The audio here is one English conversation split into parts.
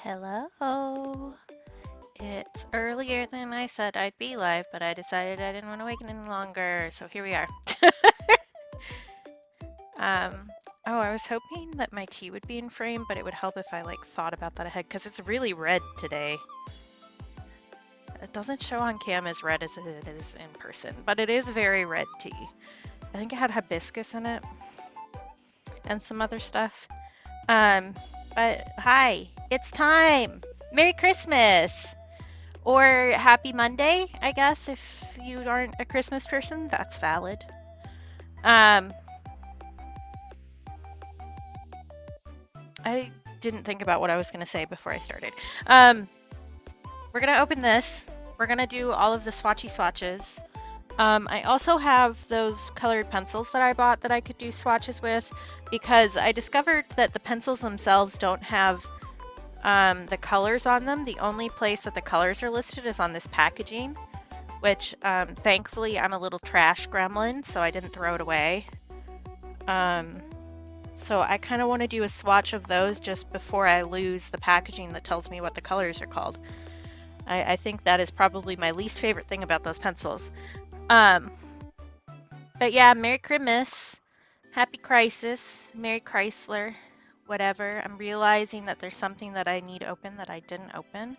Hello. It's earlier than I said I'd be live, but I decided I didn't want to wait any longer, so here we are. um, I was hoping that my tea would be in frame, but it would help if I thought about that ahead, because it's really red today. It doesn't show on cam as red as it is in person, but it is very red tea. I think it had hibiscus in it and some other stuff. But hi, it's time. Merry Christmas! Or happy Monday, I guess, if you aren't a Christmas person, that's valid. I didn't think about what I was going to say before I started. We're going to open this. We're going to do all of the swatchy swatches. I also have those colored pencils that I bought that I could do swatches with, because I discovered that the pencils themselves don't have the colors on them. The only place that the colors are listed is on this packaging, which thankfully I'm a little trash gremlin, so I didn't throw it away. So I kind of want to do a swatch of those just before I lose the packaging that tells me what the colors are called. I think that is probably my least favorite thing about those pencils. Um, but yeah, Merry Christmas, Happy Crisis, Merry Chrysler, whatever. I'm realizing that there's something that I need open that I didn't open.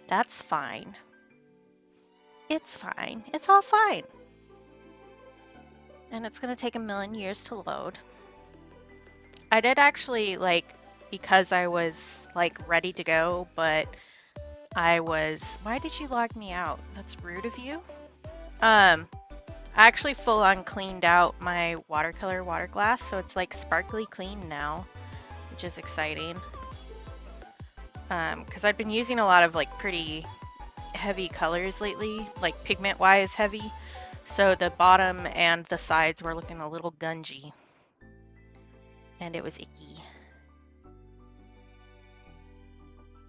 That's fine. It's fine. It's all fine. And it's gonna take a million years to load. I did actually, like, because I was, like, ready to go, but I was... Why did you log me out? That's rude of you. I actually full on cleaned out my watercolor water glass, so it's like sparkly clean now, which is exciting. Because I've been using a lot of like pretty heavy colors lately, like pigment-wise heavy. So the bottom and the sides were looking a little gungy. And it was icky.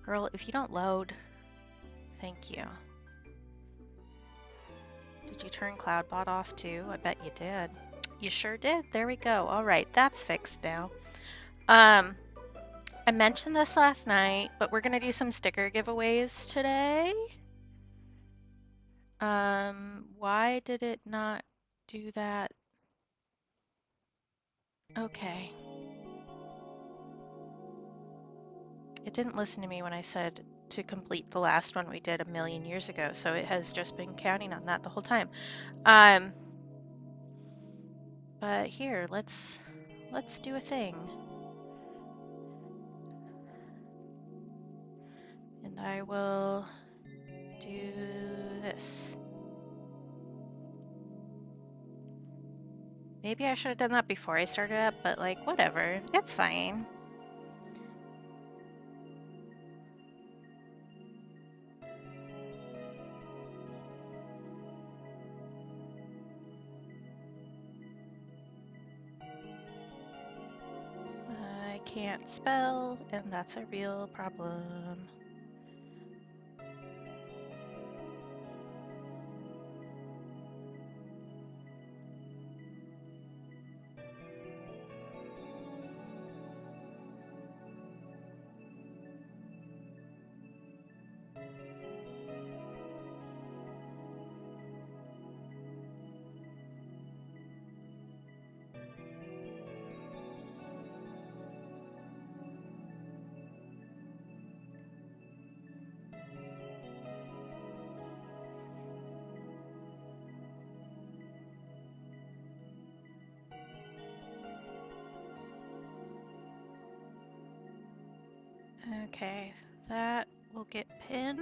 Girl, if you don't load, thank you. Did you turn CloudBot off too? I bet you did. You sure did. There we go. All right, that's fixed now. I mentioned this last night, but we're gonna do some sticker giveaways today. Why did it not do that? Okay. It didn't listen to me when I said to complete the last one we did a million years ago, so it has just been counting on that the whole time. But here, let's do a thing. And I will do this. Maybe I should have done that before I started up, but like, whatever. It's fine. I can't spell, and that's a real problem. Okay, that will get pinned.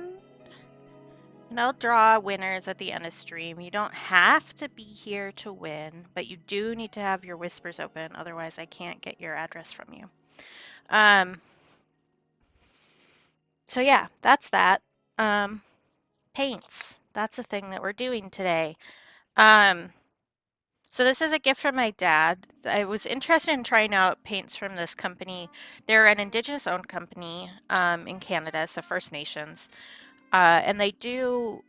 And I'll draw winners at the end of stream. You don't have to be here to win, but you do need to have your whispers open, otherwise I can't get your address from you. So yeah, that's that. Paints. That's a thing that we're doing today. So this is a gift from my dad. I was interested in trying out paints from this company. They're an Indigenous-owned company in Canada, so First Nations. And they do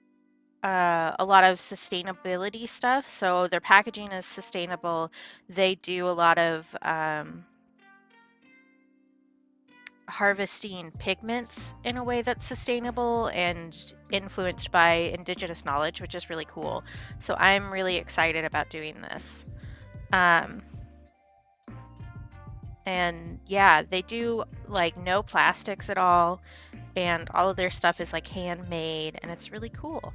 a lot of sustainability stuff. So their packaging is sustainable. They do a lot of harvesting pigments in a way that's sustainable and influenced by Indigenous knowledge, which is really cool. So I'm really excited about doing this. And yeah, they do like no plastics at all, and all of their stuff is like handmade, and it's really cool,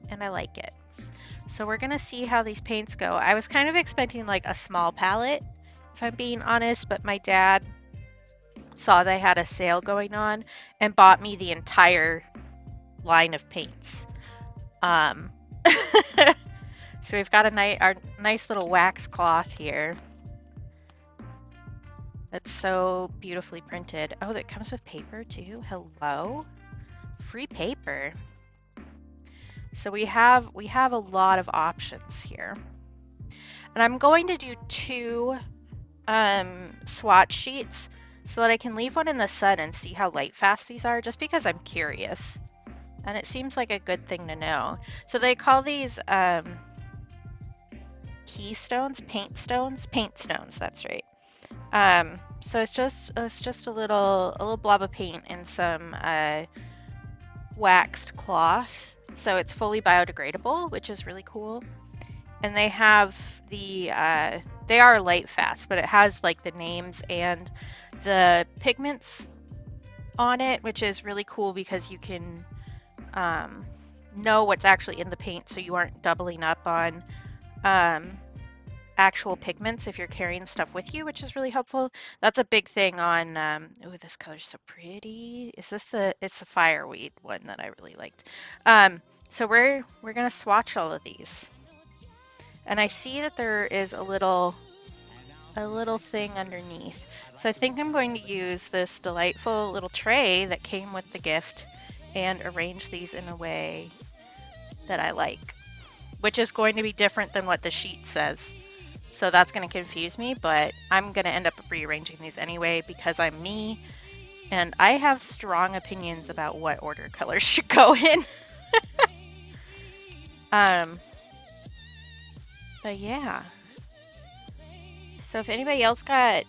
and I like it. So we're gonna see how these paints go. I was kind of expecting like a small palette, if I'm being honest, but my dad saw they had a sale going on and bought me the entire line of paints. So we've got our nice little wax cloth here. That's so beautifully printed. Oh, that comes with paper too. Hello? Free paper. So we have a lot of options here. And I'm going to do 2 swatch sheets so that I can leave one in the sun and see how light fast these are, just because I'm curious. And it seems like a good thing to know. So they call these keystones, paint stones, that's right. So it's just a little blob of paint and some waxed cloth. So it's fully biodegradable, which is really cool. and they have the they are light fast, but it has like the names and the pigments on it, which is really cool because you can know what's actually in the paint, so you aren't doubling up on actual pigments if you're carrying stuff with you, which is really helpful. That's a big thing on oh, this color's so pretty. Is this it's the fireweed one that I really liked. So we're gonna swatch all of these. And I see that there is a little thing underneath. So I think I'm going to use this delightful little tray that came with the gift and arrange these in a way that I like, which is going to be different than what the sheet says. So that's going to confuse me, but I'm going to end up rearranging these anyway because I'm me and I have strong opinions about what order colors should go in. But yeah. So if anybody else got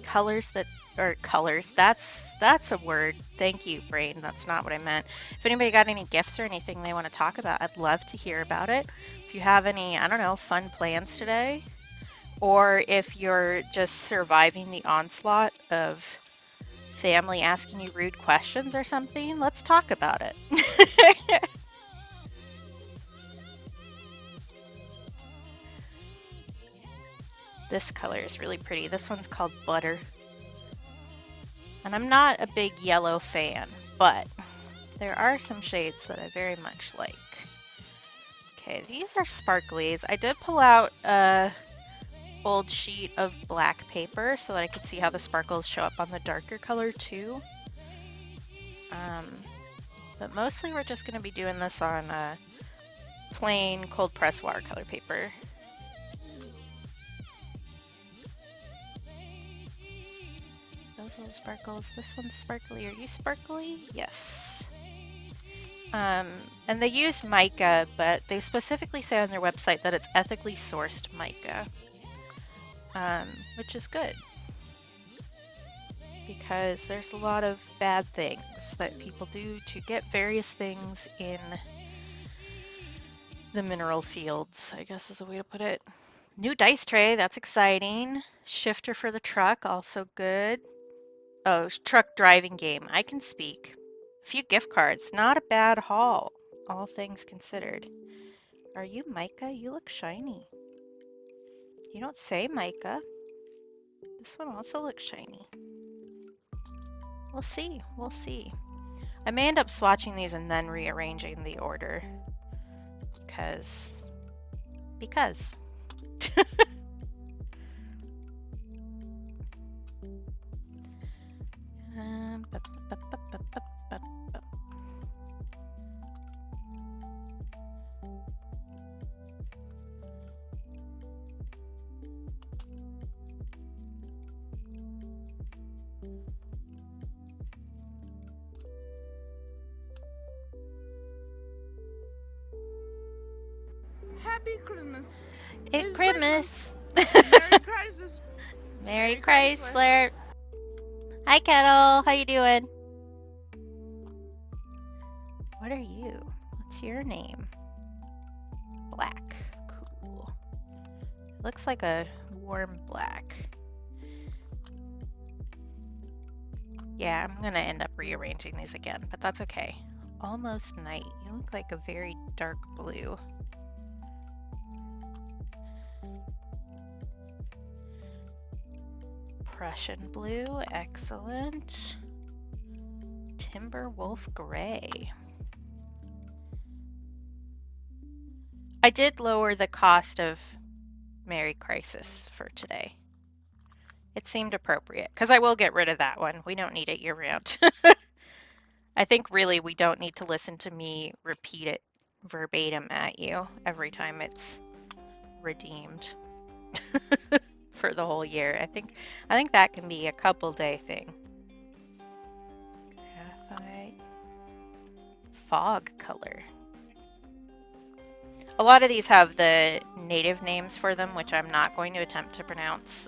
colors that, or colors, that's a word. Thank you, brain. That's not what I meant. If anybody got any gifts or anything they want to talk about, I'd love to hear about it. If you have any, I don't know, fun plans today, or if you're just surviving the onslaught of family asking you rude questions or something, let's talk about it. This color is really pretty. This one's called Butter. And I'm not a big yellow fan, but there are some shades that I very much like. Okay, these are sparklies. I did pull out a old sheet of black paper so that I could see how the sparkles show up on the darker color too. But mostly we're just going to be doing this on plain cold press watercolor paper. Those little sparkles. This one's sparkly. Are you sparkly? Yes. And they use mica, but they specifically say on their website that it's ethically sourced mica, which is good because there's a lot of bad things that people do to get various things in the mineral fields, I guess is a way to put it. New dice tray, that's exciting. Shifter for the truck, also good. Oh, truck driving game, I can speak. A few gift cards, not a bad haul, all things considered. Are you mica? You look shiny. You don't say mica. This one also looks shiny. We'll see, we'll see. I may end up swatching these and then rearranging the order. Because. Happy Christmas. It's Christmas. Merry Christmas. Merry Chrysler. Hi, Kettle. How you doing? What are you? What's your name? Black. Cool. Looks like a warm black. Yeah, I'm gonna end up rearranging these again, but that's okay. Almost night. You look like a very dark blue. Prussian blue, excellent. Timber Wolf Gray. I did lower the cost of Merry Crisis for today. It seemed appropriate, because I will get rid of that one. We don't need it year round. I think really we don't need to listen to me repeat it verbatim at you every time it's redeemed for the whole year. I think that can be a couple day thing. Graphite. Fog color. A lot of these have the native names for them, which I'm not going to attempt to pronounce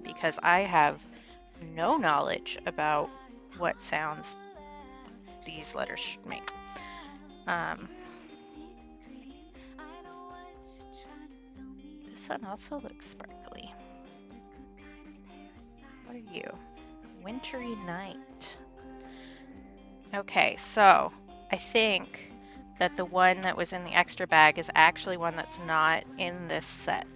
because I have no knowledge about what sounds these letters should make. sun also looks sparkly. What are you? Wintry night. Okay, so I think that the one that was in the extra bag is actually one that's not in this set.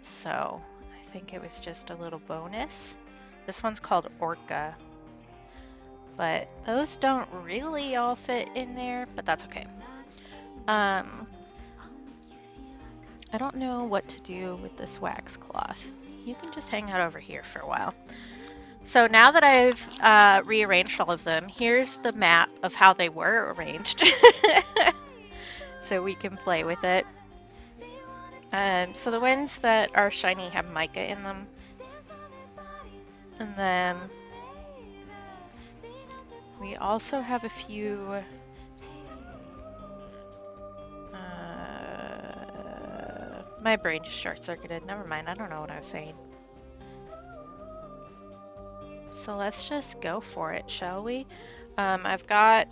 So I think it was just a little bonus. This one's called Orca, but those don't really all fit in there, but that's okay. I don't know what to do with this wax cloth. You can just hang out over here for a while. So now that I've rearranged all of them, here's the map of how they were arranged. So we can play with it. So the ones that are shiny have mica in them. And then we also have a few my brain just short-circuited. Never mind, I don't know what I was saying. So let's just go for it, shall we? I've got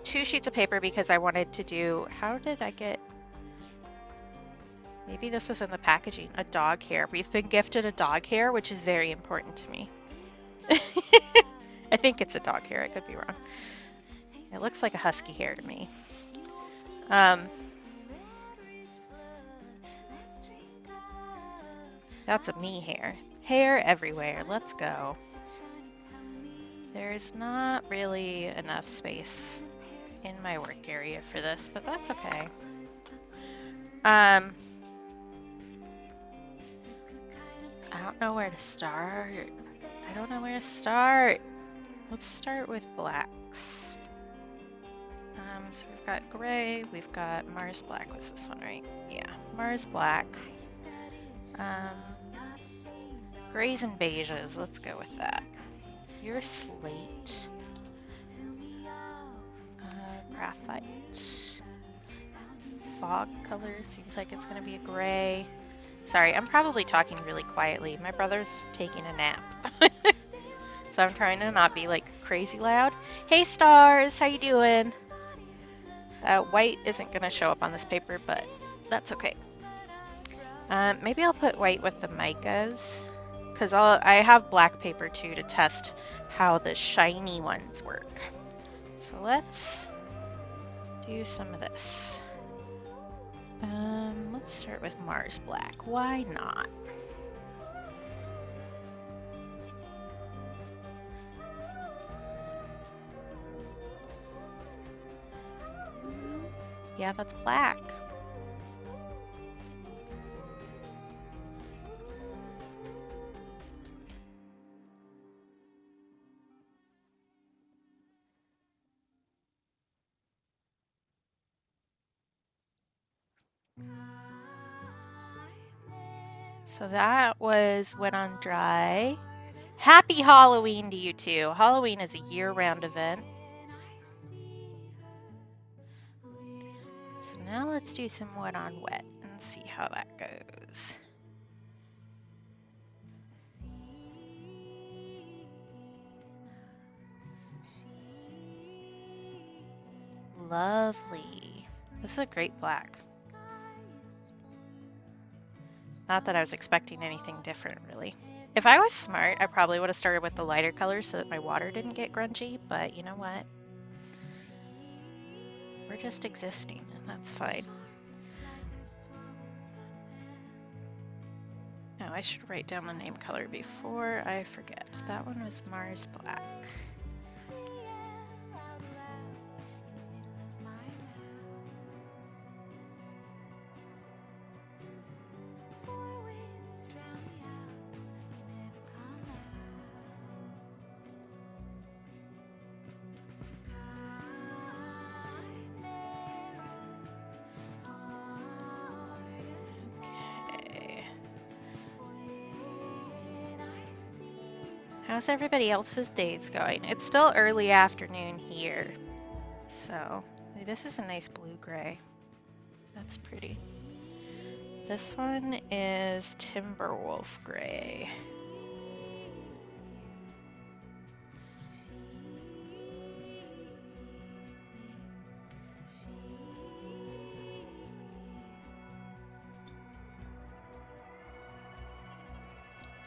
2 sheets of paper because I wanted to do, how did I get, maybe this was in the packaging, a dog hair. We've been gifted a dog hair, which is very important to me. I think it's a dog hair, I could be wrong. It looks like a husky hair to me. That's a me hair. Hair everywhere, let's go. There's not really enough space in my work area for this, but that's okay. I don't know where to start. Let's start with blacks. So we've got gray, we've got Mars black. Was this one right? Yeah, Mars black. Grays and beiges, let's go with that. You're slate. Graphite. Fog color seems like it's gonna be a gray. Sorry, I'm probably talking really quietly. My brother's taking a nap. So I'm trying to not be like crazy loud. Hey stars, how you doing? White isn't gonna show up on this paper, but that's okay. Maybe I'll put white with the micas, because I have black paper too to test how the shiny ones work. So let's do some of this. Let's start with Mars black. Why not? Yeah, that's black. So that was wet on dry. Happy Halloween to you two. Halloween is a year-round event. So now let's do some wet on wet and see how that goes. Lovely. This is a great black. Not that I was expecting anything different, really. If I was smart, I probably would have started with the lighter colors so that my water didn't get grungy, but you know what? We're just existing, and that's fine. Now, I should write down the name color before I forget. That one was Mars Black. How's everybody else's days going? It's still early afternoon here. So, this is a nice blue-gray. That's pretty. This one is Timberwolf Gray.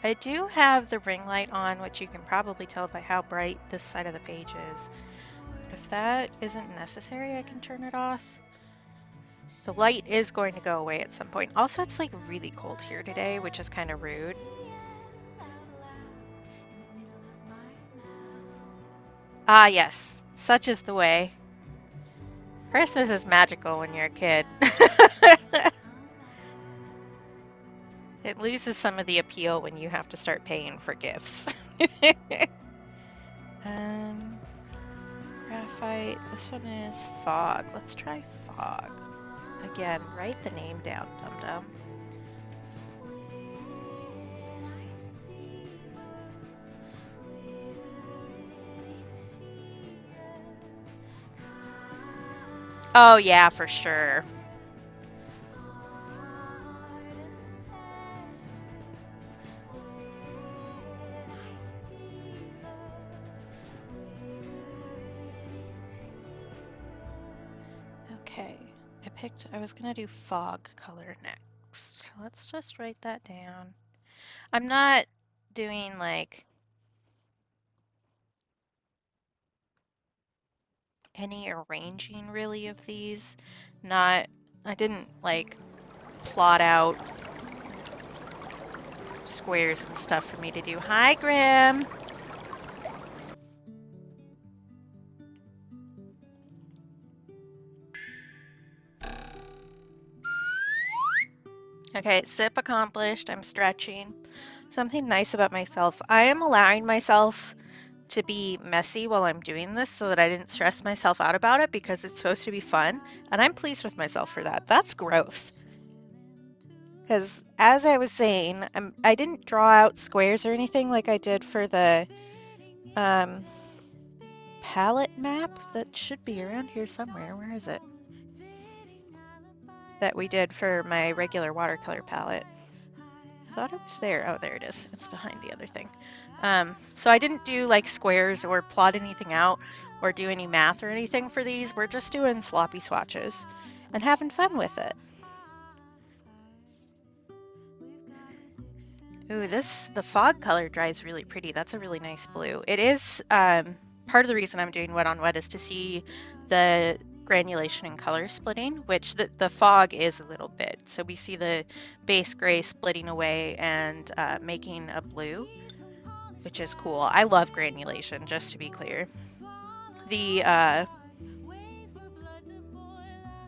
I do have the ring light on, which you can probably tell by how bright this side of the page is. But if that isn't necessary, I can turn it off. The light is going to go away at some point. Also, it's like really cold here today, which is kind of rude. Ah, yes, such is the way. Christmas is magical when you're a kid. It loses some of the appeal when you have to start paying for gifts. Graphite. This one is fog. Let's try fog. Again, write the name down, dum-dum. Oh yeah, for sure. Okay, I was gonna do fog color next. Let's just write that down. I'm not doing like any arranging really of these. I didn't like plot out squares and stuff for me to do. Hi, Grim. Okay, sip accomplished. I'm stretching. Something nice about myself. I am allowing myself to be messy while I'm doing this so that I didn't stress myself out about it because it's supposed to be fun. And I'm pleased with myself for that. That's growth. Because as I was saying, I didn't draw out squares or anything like I did for the palette map that should be around here somewhere. Where is it? That we did for my regular watercolor palette. I thought it was there. Oh, there it is. It's behind the other thing. So I didn't do like squares or plot anything out or do any math or anything for these. We're just doing sloppy swatches and having fun with it. Ooh, the fog color dries really pretty. That's a really nice blue. It is, part of the reason I'm doing wet on wet is to see the granulation and color splitting, which the fog is a little bit. So we see the base gray splitting away and making a blue, which is cool. I love granulation, just to be clear. The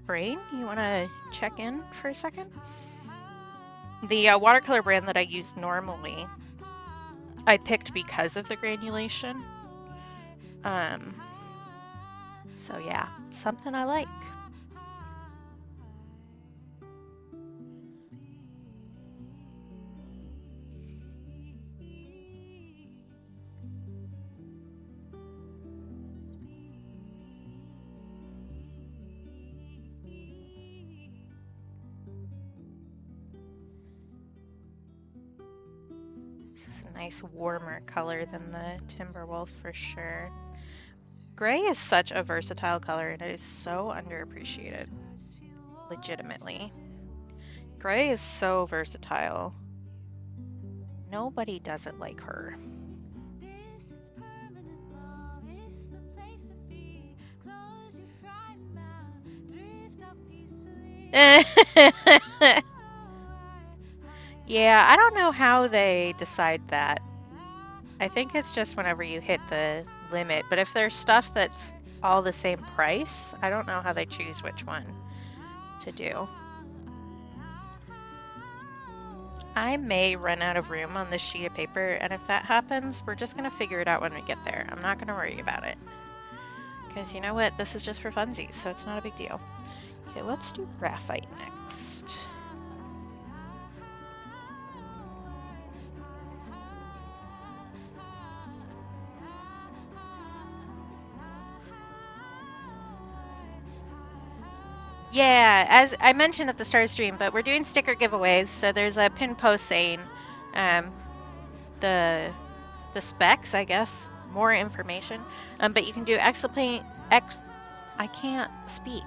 Brain, you want to check in for a second? The watercolor brand that I use normally, I picked because of the granulation. So yeah, something I like. This is a nice warmer color than the Timberwolf for sure. Gray is such a versatile color and it is so underappreciated. Legitimately. Gray is so versatile. Nobody does it like her. Yeah, I don't know how they decide that. I think it's just whenever you hit the limit, but if there's stuff that's all the same price, I don't know how they choose which one to do. I may run out of room on this sheet of paper, and if that happens, we're just gonna figure it out when we get there. I'm not gonna worry about it. Because you know what? This is just for funsies, so it's not a big deal. Okay, let's do graphite next. Yeah, as I mentioned at the start of stream, but we're doing sticker giveaways, so there's a pin post saying the specs, I guess, more information. But you can do I can't speak.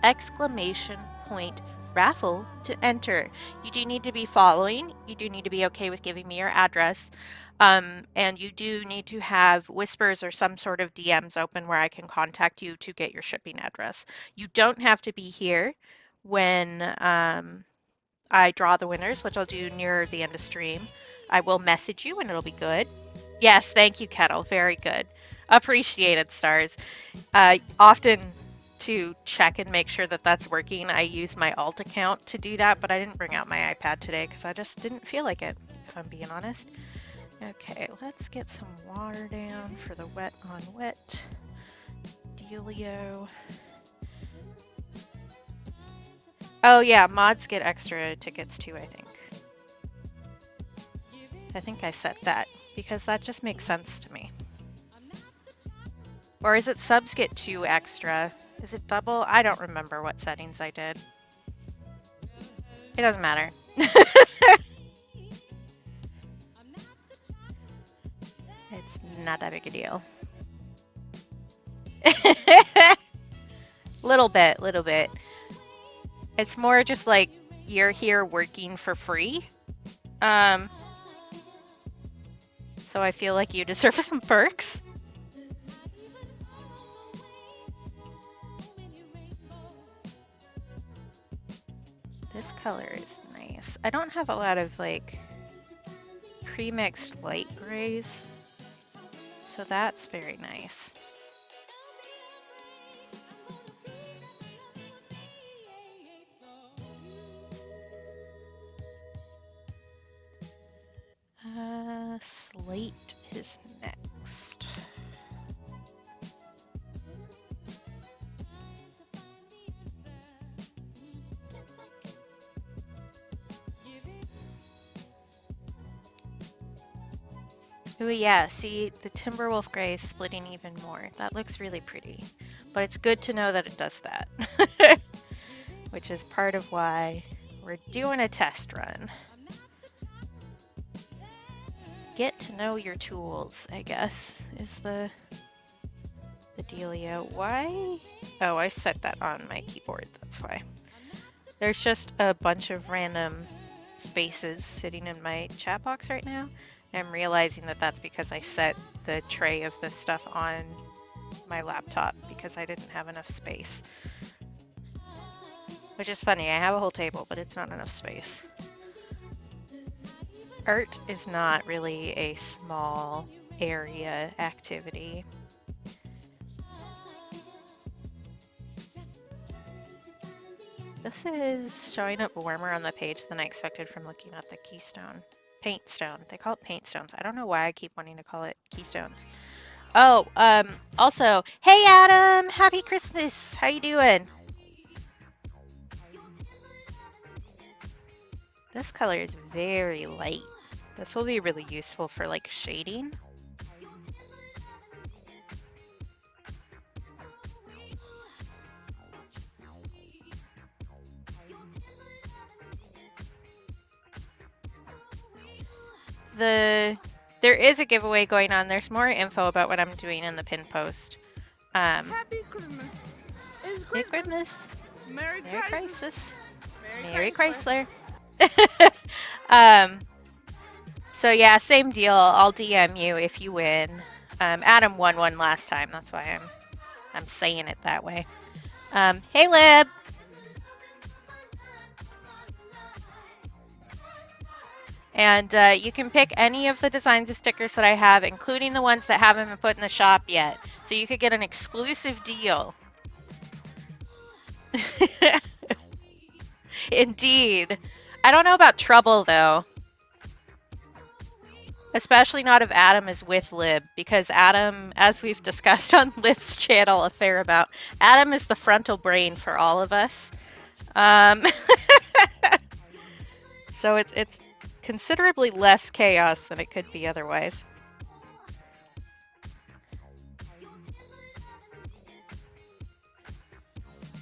Exclamation point raffle to enter. You do need to be following. You do need to be okay with giving me your address. And you do need to have Whispers or some sort of DMs open where I can contact you to get your shipping address. You don't have to be here when I draw the winners, which I'll do near the end of stream. I will message you and it'll be good. Yes, thank you, Kettle. Very good. Appreciated, Stars. Often to check and make sure that that's working, I use my alt account to do that, but I didn't bring out my iPad today because I just didn't feel like it, if I'm being honest. Okay, let's get some water down for the wet on wet dealio. Oh yeah, mods get extra tickets too, I think. I think I set that because that just makes sense to me. Or is it subs get 2 extra? Is it double? I don't remember what settings I did. It doesn't matter. It's not that big a deal. Little bit. It's more just like you're here working for free. So I feel like you deserve some perks. This color is nice. I don't have a lot of like pre-mixed light grays, so that's very nice. Slate is next. Oh yeah, see the Timberwolf gray is splitting even more. That looks really pretty, but it's good to know that it does that, which is part of why we're doing a test run. Get to know your tools, I guess, is the dealio. Why? Oh, I set that on my keyboard, that's why. There's just a bunch of random spaces sitting in my chat box right now. And I'm realizing that that's because I set the tray of this stuff on my laptop because I didn't have enough space. Which is funny, I have a whole table, but it's not enough space. Art is not really a small area activity. This is showing up warmer on the page than I expected from looking at the keystone. Paint stone. They call it paint stones. I don't know why I keep wanting to call it keystones. Oh, also, hey Adam! Happy Christmas! How you doing? This color is very light. This will be really useful for like shading. There is a giveaway going on. There's more info about what I'm doing in the pin post. Happy Christmas. It's Merry Christmas. Merry Christmas. Merry Chrysler. So yeah, same deal. I'll DM you if you win. Adam won one last time. That's why I'm saying it that way. Hey Lib. And you can pick any of the designs of stickers that I have, including the ones that haven't been put in the shop yet. So you could get an exclusive deal. Indeed. I don't know about trouble, though. Especially not if Adam is with Lib, because Adam, as we've discussed on Lib's channel a fair amount, Adam is the frontal brain for all of us. So it's considerably less chaos than it could be otherwise.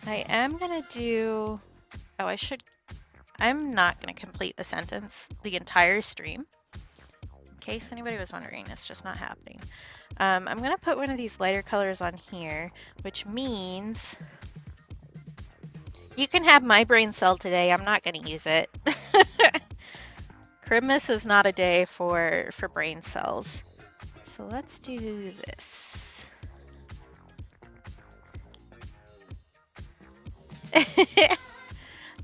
I am gonna do... Oh, I'm not gonna complete a sentence the entire stream. In case anybody was wondering, it's just not happening. I'm gonna put one of these lighter colors on here, which means You can have my brain cell today. I'm not going to use it. Christmas is not a day for brain cells. So let's do this.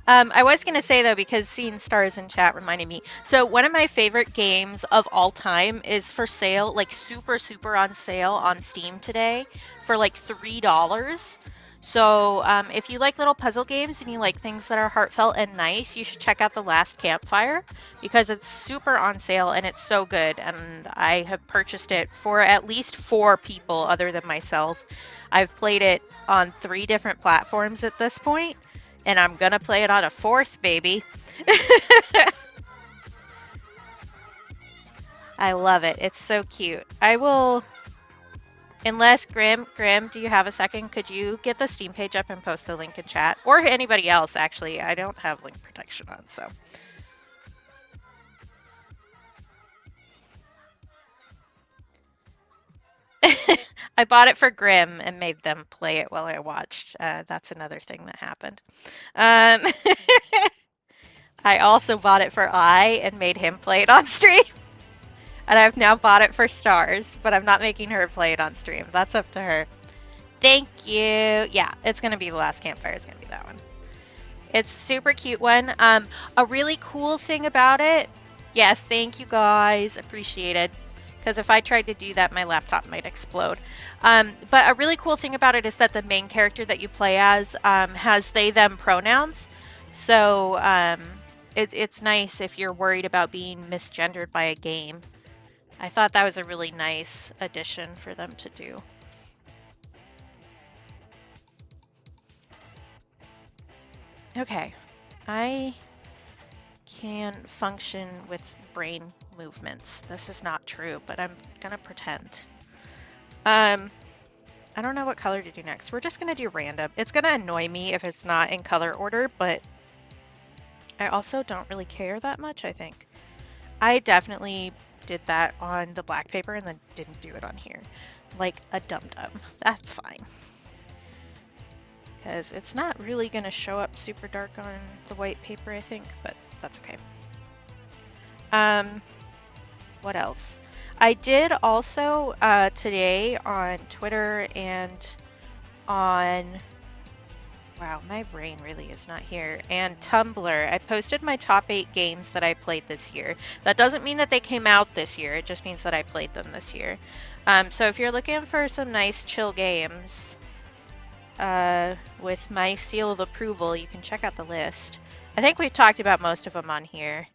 I was going to say, though, because seeing stars in chat reminded me. So one of my favorite games of all time is for sale, like super, super on sale on Steam today for like $3. So if you like little puzzle games and you like things that are heartfelt and nice, you should check out The Last Campfire because it's super on sale and it's so good. And I have purchased it for at least 4 people other than myself. I've played it on 3 different platforms at this point, and I'm gonna play it on a 4th, baby. I love it. It's so cute. I will, unless Graham, do you have a second? Could you get the Steam page up and post the link in chat? Or anybody else, actually. I don't have link protection on, so. I bought it for Grim and made them play it while I watched. That's another thing that happened. Um, I also bought it for I and made him play it on stream. And I've now bought it for Stars, but I'm not making her play it on stream. That's up to her. Thank you. Yeah, it's going to be The Last Campfire. It's going to be that one. It's a super cute one. A really cool thing about it. Yes, thank you guys. Appreciated. Because if I tried to do that, my laptop might explode. But a really cool thing about it is that the main character that you play as has they, them pronouns. So it's nice if you're worried about being misgendered by a game. I thought that was a really nice addition for them to do. Okay, I can function with brain movements. This is not true, but I'm gonna pretend. I don't know what color to do next. We're just gonna do random. It's gonna annoy me if it's not in color order, but I also don't really care that much, I think. I definitely did that on the black paper and then didn't do it on here. Like a dum-dum. That's fine. Because it's not really going to show up super dark on the white paper, I think, but that's okay. What else? I did also today on Twitter and on, wow, my brain really is not here, and Tumblr, I posted my top 8 games that I played this year. That doesn't mean that they came out this year, it just means that I played them this year. So if you're looking for some nice chill games, with my seal of approval, you can check out the list. I think we've talked about most of them on here.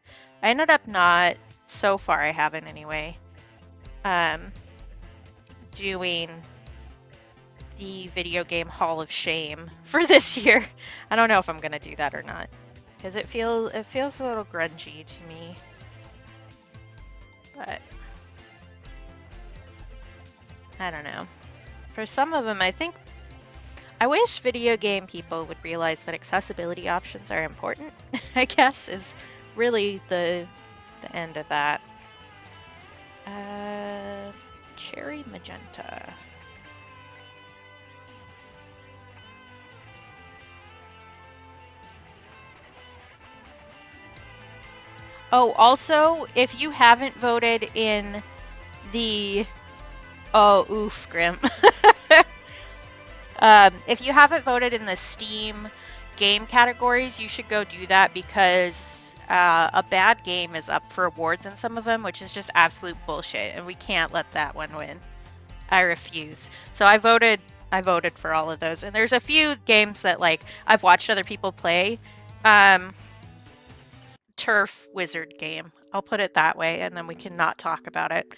I ended up not, so far I haven't anyway, doing the video game Hall of Shame for this year. I don't know if I'm gonna do that or not, because it feels a little grungy to me. But I don't know. For some of them, I wish video game people would realize that accessibility options are important, I guess, is really the end of that. Cherry magenta. Oh, also, if you haven't voted in the... Oh, oof, Grim. If you haven't voted in the Steam game categories, you should go do that because a bad game is up for awards in some of them, which is just absolute bullshit, and we can't let that one win. I refuse. So I voted for all of those, and there's a few games that like I've watched other people play. Turf Wizard game, I'll put it that way, and then we can not talk about it.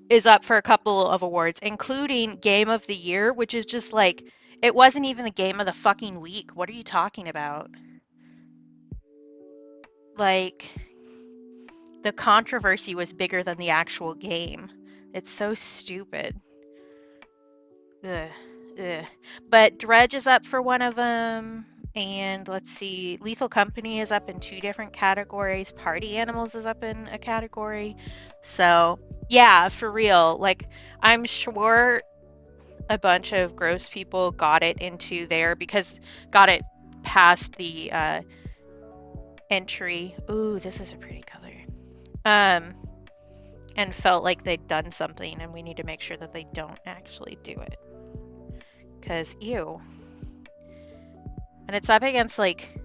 Is up for a couple of awards, including Game of the Year, which is just like, it wasn't even the game of the fucking week. What are you talking about? Like, the controversy was bigger than the actual game. It's so stupid. Ugh, ugh. But Dredge is up for one of them. And let's see, Lethal Company is up in 2 different categories. Party Animals is up in a category. So, yeah, for real. Like, I'm sure a bunch of gross people got it into there because got it past the entry. Ooh, this is a pretty color. And felt like they'd done something, and we need to make sure that they don't actually do it. Because, ew. And it's up against, like,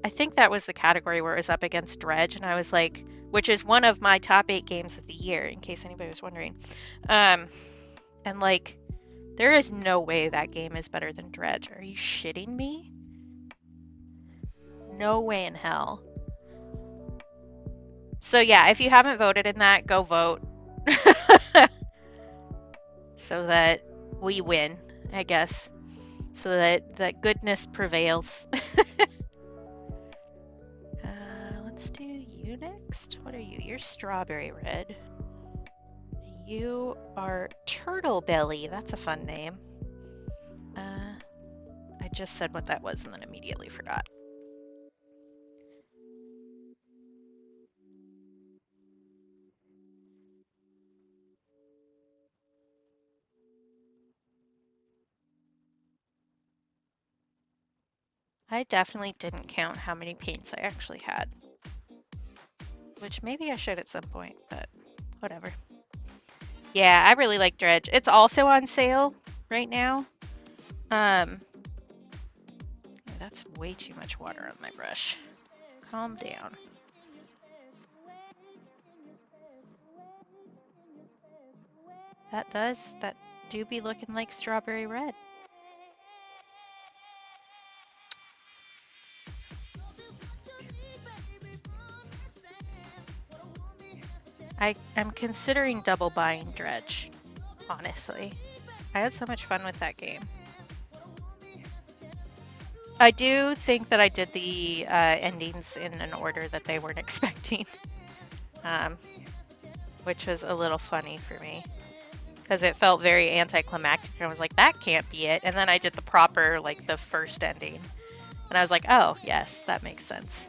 I think that was the category where it was up against Dredge, and I was like, which is one of my top 8 games of the year, in case anybody was wondering. And, like, there is no way that game is better than Dredge. Are you shitting me? No way in hell. So yeah, if you haven't voted in that, go vote. So that we win, I guess. So that goodness prevails. Let's do you next. What are you? You're strawberry red. You are turtle belly. That's a fun name. I just said what that was and then immediately forgot. I definitely didn't count how many paints I actually had. Which maybe I should at some point, but whatever. Yeah, I really like Dredge. It's also on sale right now. That's way too much water on my brush. Calm down. That do be looking like strawberry red. I'm considering double buying Dredge, honestly. I had so much fun with that game. I do think that I did the endings in an order that they weren't expecting, which was a little funny for me because it felt very anticlimactic. I was like, that can't be it. And then I did the proper, like the first ending. And I was like, oh, yes, that makes sense.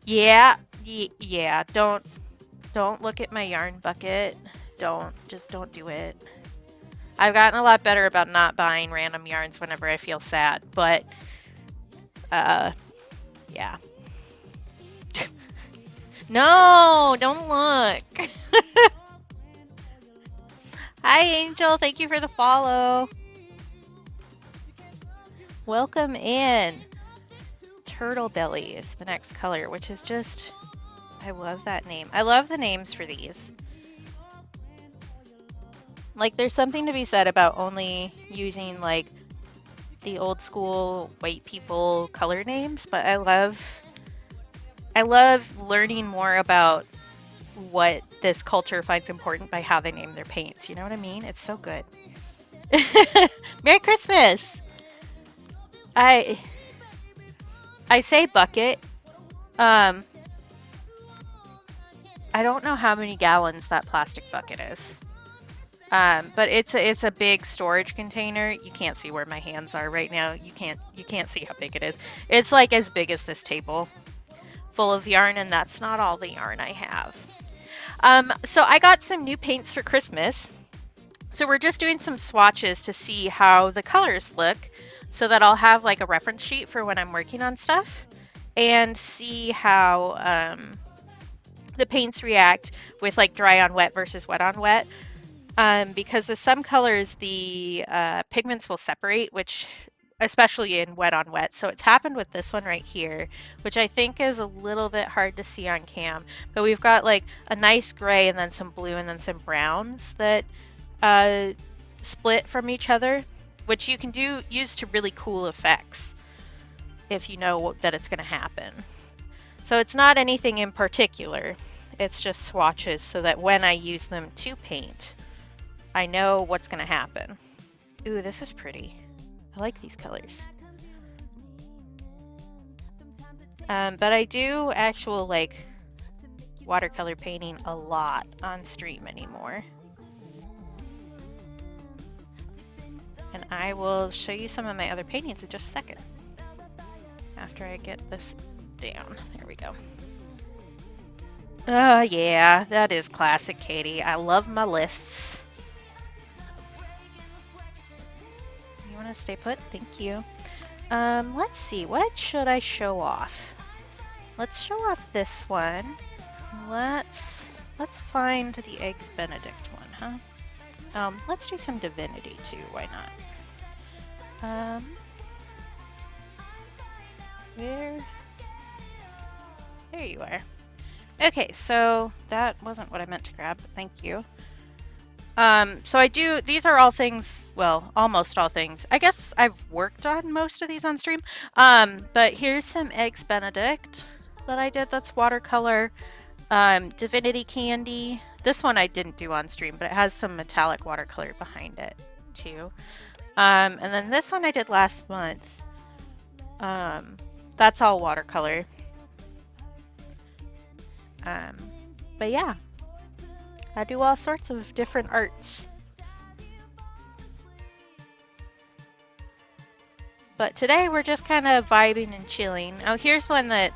Yeah, yeah, don't look at my yarn bucket. Just don't do it. I've gotten a lot better about not buying random yarns whenever I feel sad, but, yeah. No, don't look. Hi, Angel. Thank you for the follow. Welcome in. Turtle Belly is the next color, which is just, I love that name. I love the names for these. Like, there's something to be said about only using, like, the old school white people color names, but I love learning more about what this culture finds important by how they name their paints. You know what I mean? It's so good. Merry Christmas! I say bucket. I don't know how many gallons that plastic bucket is. But it's a big storage container. You can't see where my hands are right now. You can't see how big it is. It's like as big as this table full of yarn, and that's not all the yarn I have. So I got some new paints for Christmas. So we're just doing some swatches to see how the colors look so that I'll have like a reference sheet for when I'm working on stuff and see how the paints react with like dry on wet versus wet on wet. Because with some colors, the pigments will separate, which especially in wet on wet. So it's happened with this one right here, which I think is a little bit hard to see on cam. But we've got like a nice gray and then some blue and then some browns that split from each other, which you can use to really cool effects if you know that it's going to happen. So it's not anything in particular. It's just swatches so that when I use them to paint, I know what's going to happen. Ooh, this is pretty. I like these colors. But I do actual like watercolor painting a lot on stream anymore. And I will show you some of my other paintings in just a second. After I get this down. There we go. Yeah, that is classic Katie. I love my lists. want to stay put? Thank you. Let's see. What should I show off? Let's show off this one. Let's find the Eggs Benedict one, huh? Let's do some Divinity too. Why not? Where? There you are. Okay, so that wasn't what I meant to grab, but thank you. So these are all things, well, almost all things. I guess I've worked on most of these on stream. But here's some Eggs Benedict that I did that's watercolor. Divinity Candy. This one I didn't do on stream, but it has some metallic watercolor behind it too. And then this one I did last month. That's all watercolor. But yeah, I do all sorts of different arts. But today we're just kind of vibing and chilling. Oh, here's one that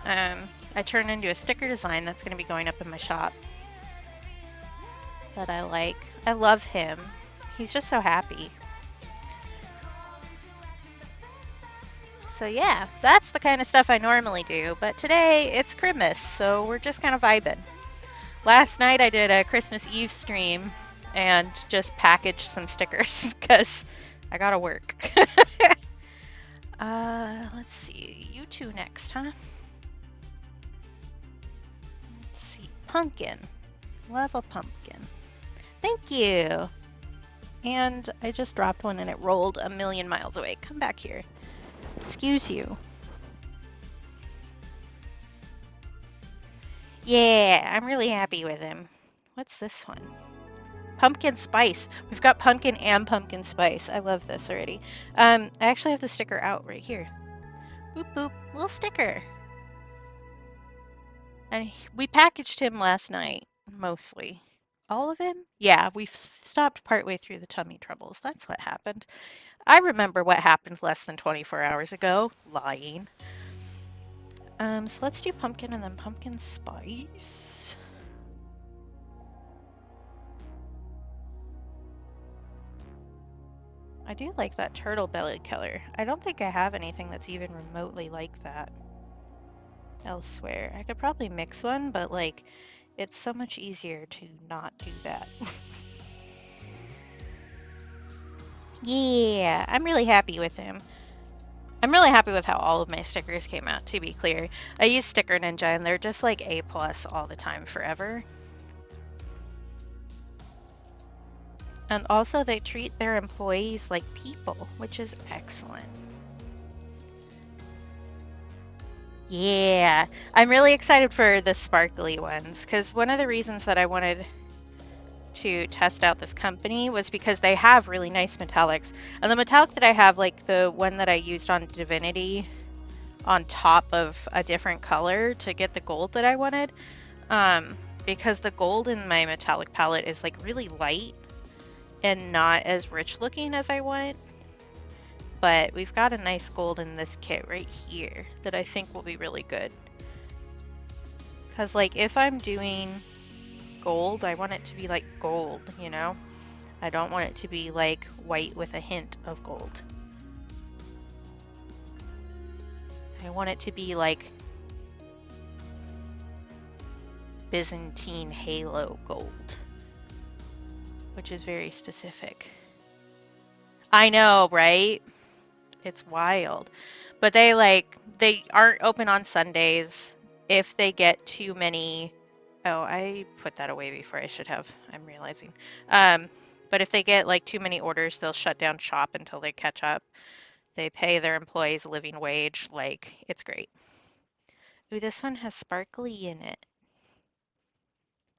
I turned into a sticker design that's going to be going up in my shop that I like. I love him. He's just so happy. So yeah, that's the kind of stuff I normally do. But today it's Christmas, so we're just kind of vibing. Last night I did a Christmas Eve stream and just packaged some stickers because I gotta work. Let's see, you two next, huh? Let's see, pumpkin. Love a pumpkin. Thank you. And I just dropped one and it rolled a million miles away. Come back here. Excuse you. Yeah, I'm really happy with him. What's this one? Pumpkin spice. We've got pumpkin and pumpkin spice. I love this already. I actually have the sticker out right here. Boop boop. Little sticker. And we packaged him last night, mostly. All of him? Yeah, we stopped partway through the tummy troubles. That's what happened. I remember what happened less than 24 hours ago. Lying. So let's do pumpkin and then pumpkin spice. I do like that turtle belly color. I don't think I have anything that's even remotely like that elsewhere. I could probably mix one, but like, it's so much easier to not do that. Yeah, I'm really happy with him. I'm really happy with how all of my stickers came out, to be clear. I use Sticker Ninja and they're just like A+ all the time, forever. And also they treat their employees like people, which is excellent. Yeah, I'm really excited for the sparkly ones because one of the reasons that I wanted to test out this company was because they have really nice metallics. And the metallic that I have, like the one that I used on Divinity on top of a different color to get the gold that I wanted, because the gold in my metallic palette is like really light and not as rich looking as I want. But we've got a nice gold in this kit right here that I think will be really good. Because like if I'm doing gold, I want it to be like gold, you know? I don't want it to be like white with a hint of gold. I want it to be like Byzantine halo gold, which is very specific. I know, right? It's wild. But they aren't open on Sundays. If they get too many, oh, I put that away before I should have, I'm realizing. But if they get like too many orders, they'll shut down shop until they catch up. They pay their employees a living wage. Like, it's great. Ooh, this one has sparkly in it.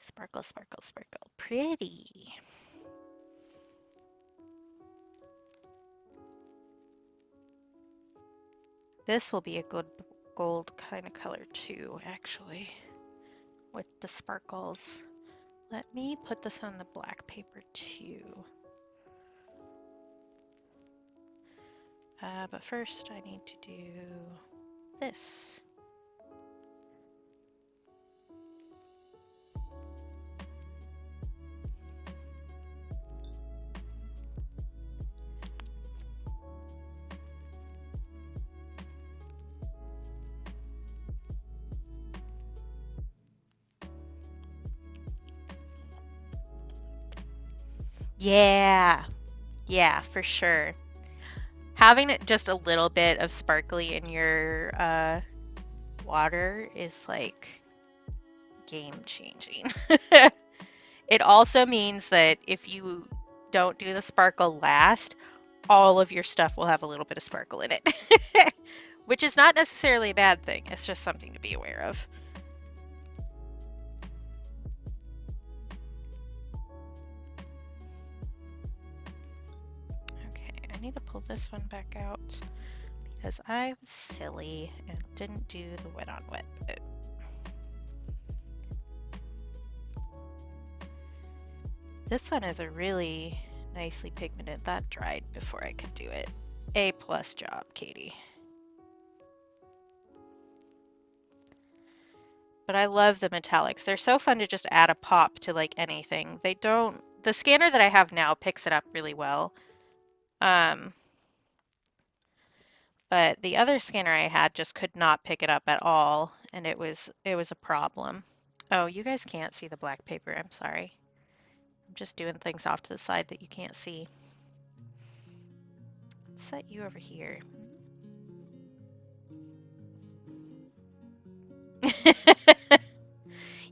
Sparkle, sparkle, sparkle. Pretty. This will be a good gold kind of color too, actually, with the sparkles. Let me put this on the black paper too. But first I need to do this. Yeah, yeah, for sure. Having just a little bit of sparkly in your water is like game changing. It also means that if you don't do the sparkle last, all of your stuff will have a little bit of sparkle in it, which is not necessarily a bad thing. It's just something to be aware of. Okay, I need to pull this one back out because I was silly and didn't do the wet on wet bit. This one is a really nicely pigmented. That dried before I could do it. A+ job, Katie. But I love the metallics. They're so fun to just add a pop to like anything. They don't, the scanner that I have now picks it up really well. But the other scanner I had just could not pick it up at all, and it was a problem. Oh, you guys can't see the black paper. I'm sorry. I'm just doing things off to the side that you can't see. Let's set you over here.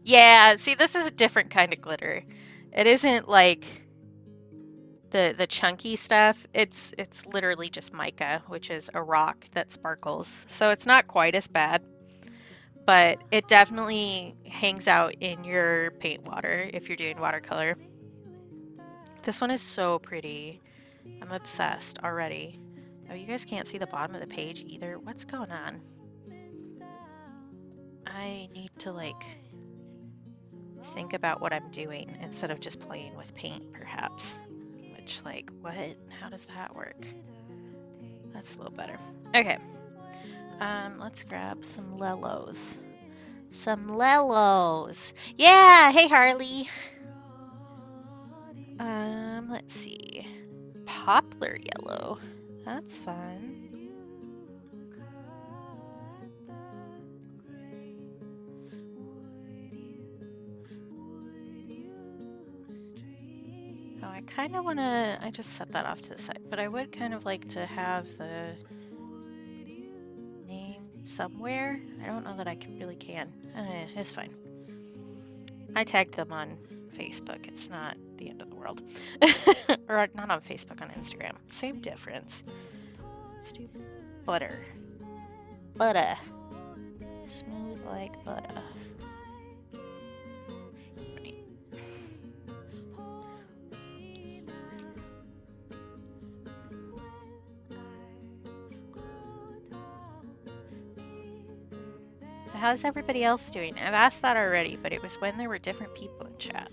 Yeah, see, this is a different kind of glitter. It isn't like the chunky stuff. It's literally just mica, which is a rock that sparkles. So it's not quite as bad, but it definitely hangs out in your paint water if you're doing watercolor. This one is so pretty. I'm obsessed already. Oh, you guys can't see the bottom of the page either. What's going on? I need to like think about what I'm doing instead of just playing with paint, perhaps. Which, like, what? How does that work? That's a little better. Okay. Let's grab some Lelos. Some Lelos. Yeah, hey Harley. Let's see. Poplar yellow. That's fun. Oh, I kind of want to, I just set that off to the side, but I would kind of like to have the name somewhere. I don't know that I really can. It's fine. I tagged them on Facebook. It's not the end of the world. Or not on Facebook, on Instagram. Same difference. Stupid. Butter. Butter. Smooth like butter. How's everybody else doing? I've asked that already, but it was when there were different people in chat.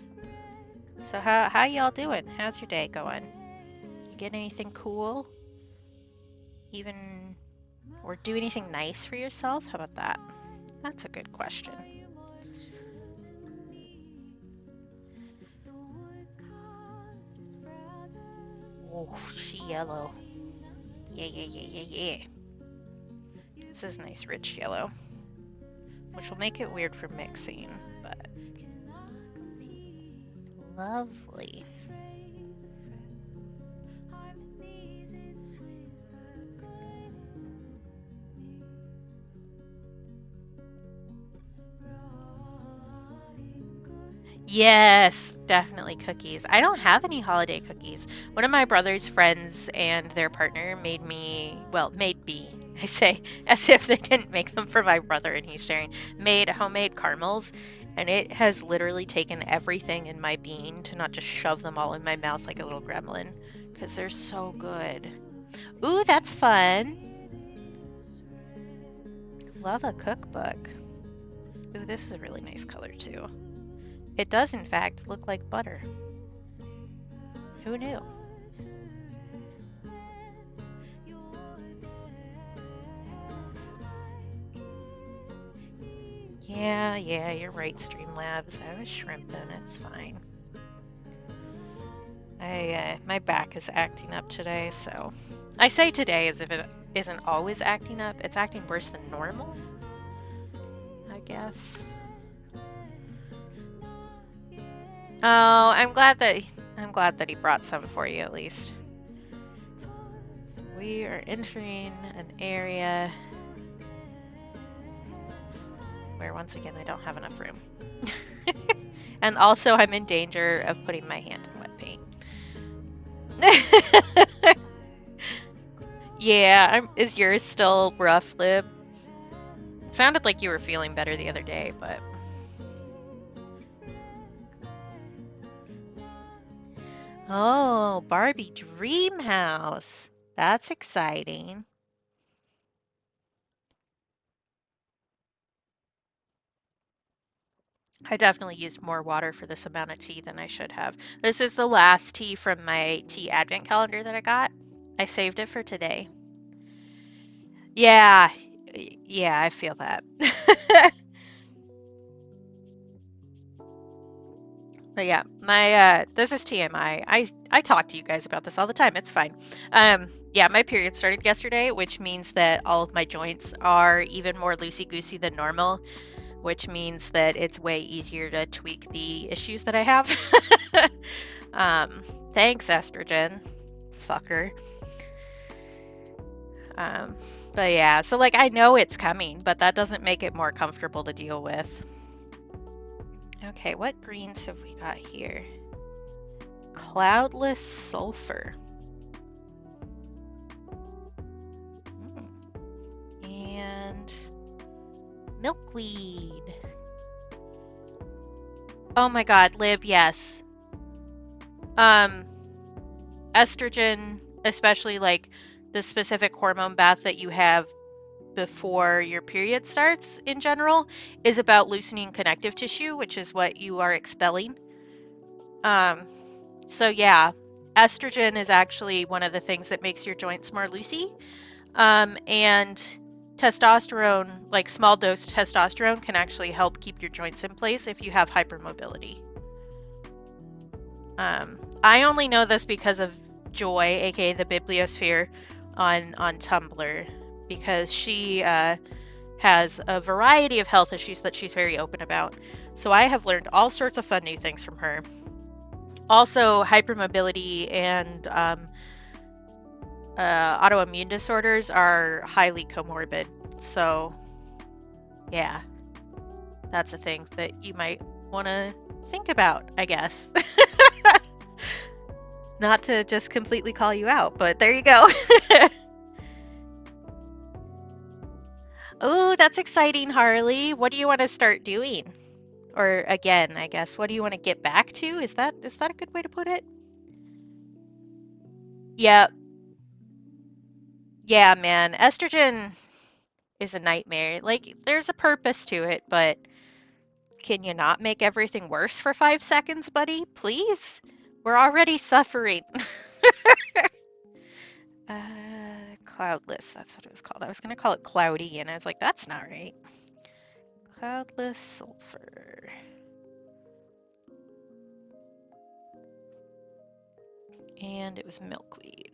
So how y'all doing? How's your day going? You get anything cool? Even, or do anything nice for yourself? How about that? That's a good question. Oh, she yellow. Yeah, yeah, yeah, yeah, yeah. This is nice rich yellow, which will make it weird for mixing, but lovely. Yes, definitely cookies. I don't have any holiday cookies. One of my brother's friends and their partner made me, I say as if they didn't make them for my brother and he's sharing, made homemade caramels. And it has literally taken everything in my being to not just shove them all in my mouth like a little gremlin, because they're so good. Ooh, that's fun. Love a cookbook. Ooh, this is a really nice color too. It does, in fact, look like butter. Who knew? Yeah, you're right, Streamlabs. I was shrimping. It's fine. My back is acting up today, so... I say today as if it isn't always acting up. It's acting worse than normal, I guess. Oh, I'm glad that I'm glad that he brought some for you at least. We are entering an area where once again I don't have enough room. And also I'm in danger of putting my hand in wet paint. Yeah, is yours still rough, Lib? It sounded like you were feeling better the other day, but... Oh, Barbie Dream House. That's exciting. I definitely used more water for this amount of tea than I should have. This is the last tea from my tea advent calendar that I got. I saved it for today. Yeah, yeah, I feel that. But yeah, my this is TMI. I talk to you guys about this all the time. It's fine. Yeah, my period started yesterday, which means that all of my joints are even more loosey-goosey than normal, which means that it's way easier to tweak the issues that I have. um, Thanks, estrogen, fucker. Um, but yeah, so like I know it's coming, but that doesn't make it more comfortable to deal with. Okay, what greens have we got here? Cloudless sulfur. And milkweed. Oh my god, Lib, yes. Estrogen, especially like the specific hormone bath that you have before your period starts in general, is about loosening connective tissue, which is what you are expelling. So yeah, estrogen is actually one of the things that makes your joints more loosey. And testosterone, like small dose testosterone, can actually help keep your joints in place if you have hypermobility. I only know this because of Joy, aka the Bibliosphere, on Tumblr, because she has a variety of health issues that she's very open about. So I have learned all sorts of fun new things from her. Also, hypermobility and autoimmune disorders are highly comorbid. So, yeah, that's a thing that you might want to think about, I guess. Not to just completely call you out, but there you go. Oh, that's exciting, Harley. What do you want to start doing? Or again, I guess, what do you want to get back to? Is that a good way to put it? Yeah. Yeah, man. Estrogen is a nightmare. Like, there's a purpose to it, but can you not make everything worse for 5 seconds, buddy? Please? We're already suffering. Cloudless, that's what it was called. I was going to call it cloudy, and I was like, that's not right. Cloudless sulfur. And it was milkweed.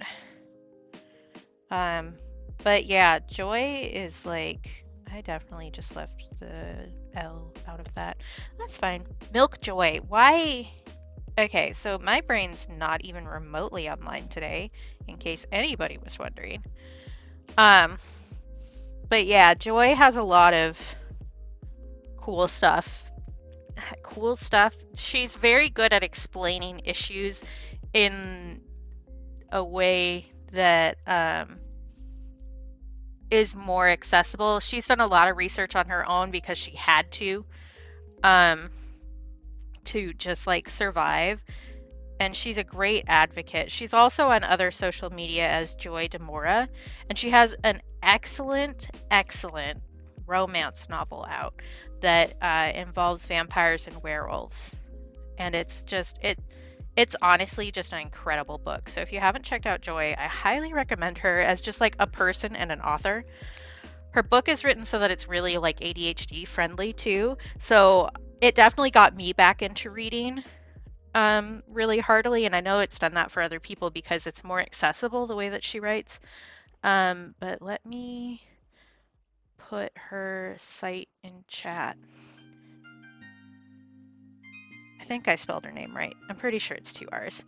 But yeah, Joy is like, I definitely just left the L out of that. That's fine. Milk Joy. Why? Okay, so my brain's not even remotely online today, in case anybody was wondering. But yeah, Joy has a lot of cool stuff. Cool stuff. She's very good at explaining issues in a way that is more accessible. She's done a lot of research on her own because she had to just like survive. And she's a great advocate. She's also on other social media as Joy Demora, and she has an excellent, excellent romance novel out that involves vampires and werewolves. And it's honestly just an incredible book. So if you haven't checked out Joy, I highly recommend her as just like a person and an author. Her book is written so that it's really like ADHD friendly too. So it definitely got me back into reading really heartily, and I know it's done that for other people because it's more accessible the way that she writes. But let me put her site in chat. think I spelled her name right. I'm pretty sure it's 2 R's.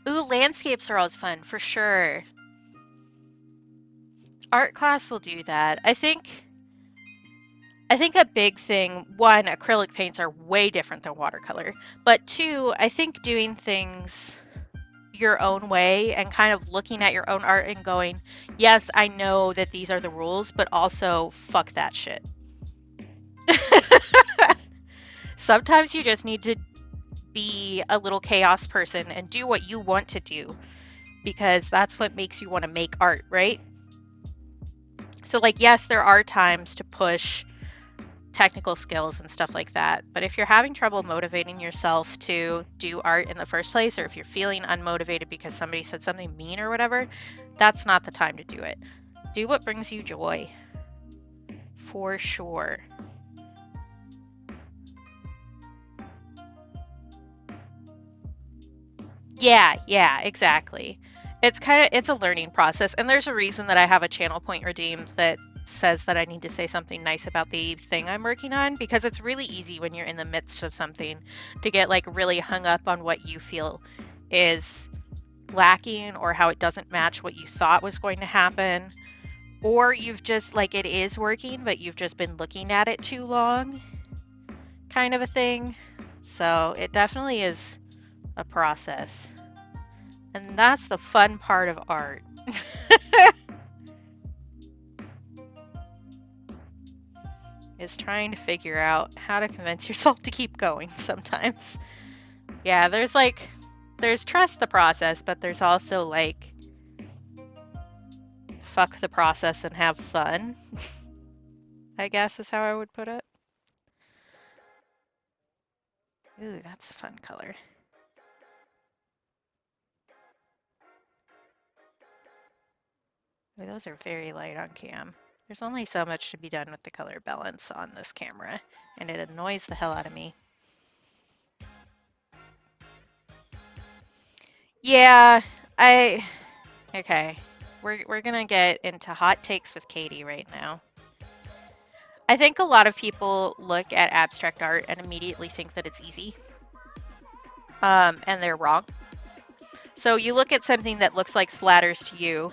Ooh, landscapes are always fun, for sure. Art class will do that. I think a big thing, one, acrylic paints are way different than watercolor. But two, I think doing things your own way and kind of looking at your own art and going, yes, I know that these are the rules, but also fuck that shit. Sometimes you just need to be a little chaos person and do what you want to do, because that's what makes you want to make art, right? So, like, yes, there are times to push technical skills and stuff like that, but if you're having trouble motivating yourself to do art in the first place, or if you're feeling unmotivated because somebody said something mean or whatever, that's not the time to do it. Do what brings you joy, for sure. Yeah, exactly. It's a learning process, and there's a reason that I have a channel point redeemed that says that I need to say something nice about the thing I'm working on, because it's really easy when you're in the midst of something to get like really hung up on what you feel is lacking or how it doesn't match what you thought was going to happen, or you've just like it is working but you've just been looking at it too long, kind of a thing. So it definitely is a process. And that's the fun part of art. Is trying to figure out how to convince yourself to keep going sometimes. Yeah, there's trust the process, but there's also like fuck the process and have fun, I guess is how I would put it. Ooh, that's a fun color. Ooh, those are very light on cam. There's only so much to be done with the color balance on this camera, and it annoys the hell out of me. Yeah, okay. We're gonna get into hot takes with Katie right now. I think a lot of people look at abstract art and immediately think that it's easy. And they're wrong. So you look at something that looks like splatters to you,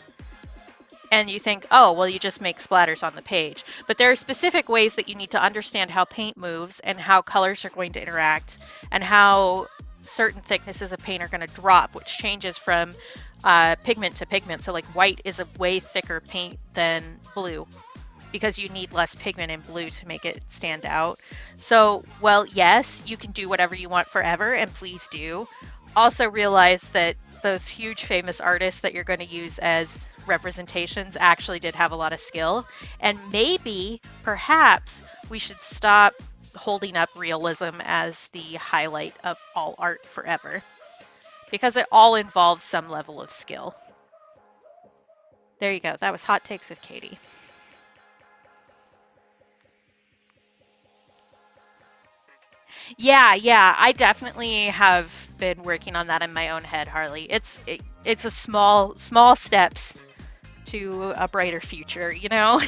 and you think, oh, well, you just make splatters on the page. But there are specific ways that you need to understand how paint moves and how colors are going to interact and how certain thicknesses of paint are going to drop, which changes from pigment to pigment. So like white is a way thicker paint than blue because you need less pigment in blue to make it stand out. So, well, yes, you can do whatever you want forever, and please do. Also realize that those huge famous artists that you're going to use as representations actually did have a lot of skill, and maybe, perhaps, we should stop holding up realism as the highlight of all art forever, because it all involves some level of skill. There you go. That was Hot Takes with Katie. Yeah, I definitely have been working on that in my own head, Harley. It's a small steps to a brighter future, you know?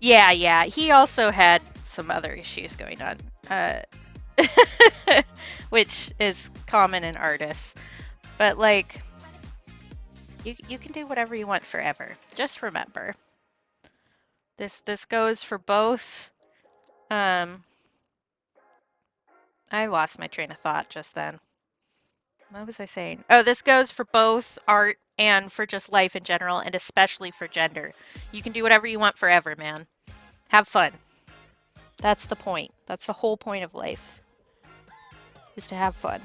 Yeah. He also had some other issues going on, which is common in artists. But like, you can do whatever you want forever. Just remember, this goes for both. I lost my train of thought just then. What was I saying? Oh, this goes for both art and for just life in general, and especially for gender. You can do whatever you want forever, man. Have fun. That's the point. That's the whole point of life, is to have fun.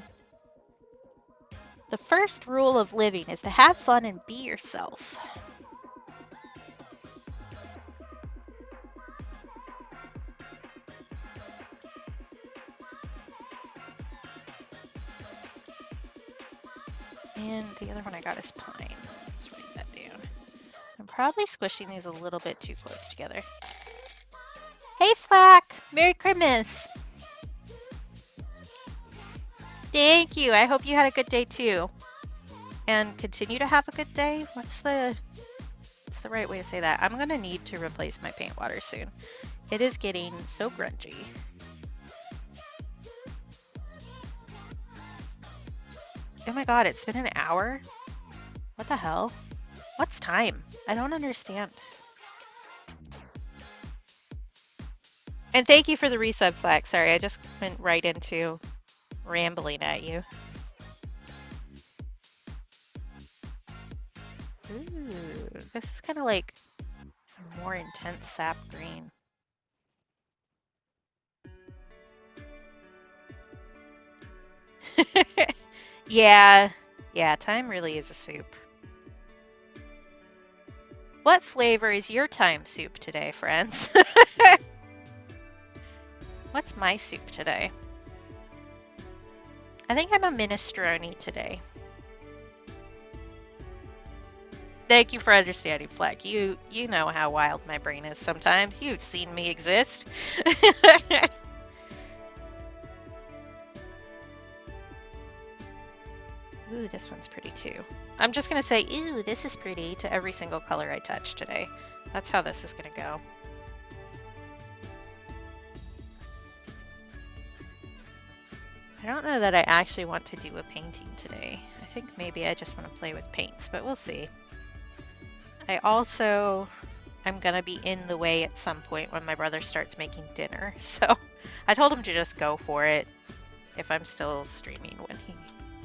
The first rule of living is to have fun and be yourself. And the other one I got is pine. Let's write that down. I'm probably squishing these a little bit too close together. Hey, Flack! Merry Christmas! Thank you. I hope you had a good day too. and continue to have a good day. What's the right way to say that? I'm gonna need to replace my paint water soon. It is getting so grungy. Oh my god, it's been an hour? What the hell? What's time? I don't understand. And thank you for the resub, Flack. Sorry, I just went right into rambling at you. Ooh, this is kind of like a more intense sap green. Yeah, thyme really is a soup. What flavor is your thyme soup today, friends? What's my soup today? I think I'm a minestrone today. Thank you for understanding, Fleck. You know how wild my brain is sometimes. You've seen me exist. Ooh, this one's pretty too. I'm just gonna say, ooh, this is pretty to every single color I touch today. That's how this is gonna go. I don't know that I actually want to do a painting today. I think maybe I just want to play with paints, but we'll see. I'm gonna be in the way at some point when my brother starts making dinner, so I told him to just go for it if I'm still streaming when he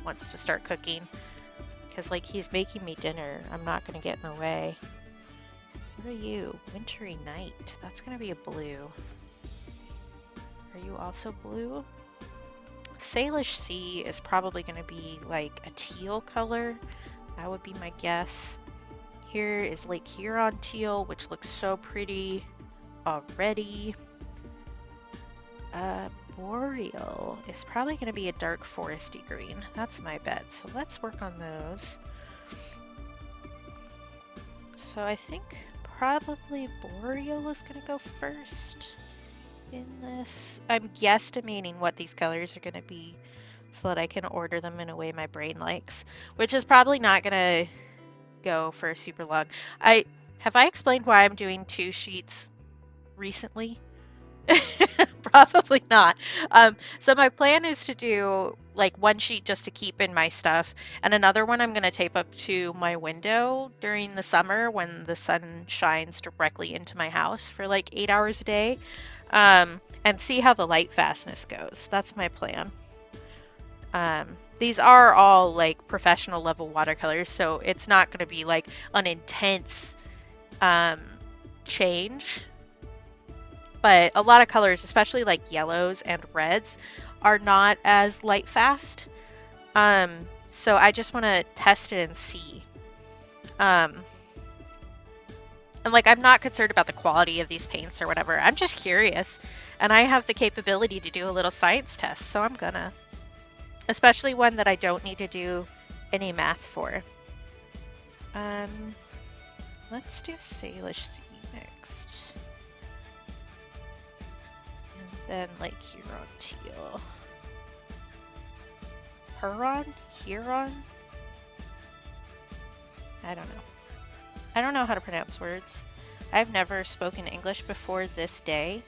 wants to start cooking. Because, like, he's making me dinner. I'm not gonna get in the way. What are you? Wintry Night. That's gonna be a blue. Are you also blue? Salish Sea is probably gonna be like a teal color. That would be my guess. Here is Lake Huron teal, which looks so pretty already. Boreal is probably going to be a dark foresty green. That's my bet. So let's work on those. So I think probably Boreal is going to go first in this. I'm guesstimating what these colors are going to be so that I can order them in a way my brain likes, which is probably not going to go for super long. Have I explained why I'm doing 2 sheets recently? Probably not. So my plan is to do like 1 sheet just to keep in my stuff, and another one I'm going to tape up to my window during the summer when the sun shines directly into my house for like 8 hours a day, and see how the light fastness goes. That's my plan. These are all like professional level watercolors, so it's not going to be like an intense change. But a lot of colors, especially like yellows and reds, are not as light fast. So I just want to test it and see. And like, I'm not concerned about the quality of these paints or whatever. I'm just curious. And I have the capability to do a little science test, so I'm gonna. Especially one that I don't need to do any math for. Let's do Salish Sea next. And then Lake Huron teal. Huron? I don't know. I don't know how to pronounce words. I've never spoken English before this day,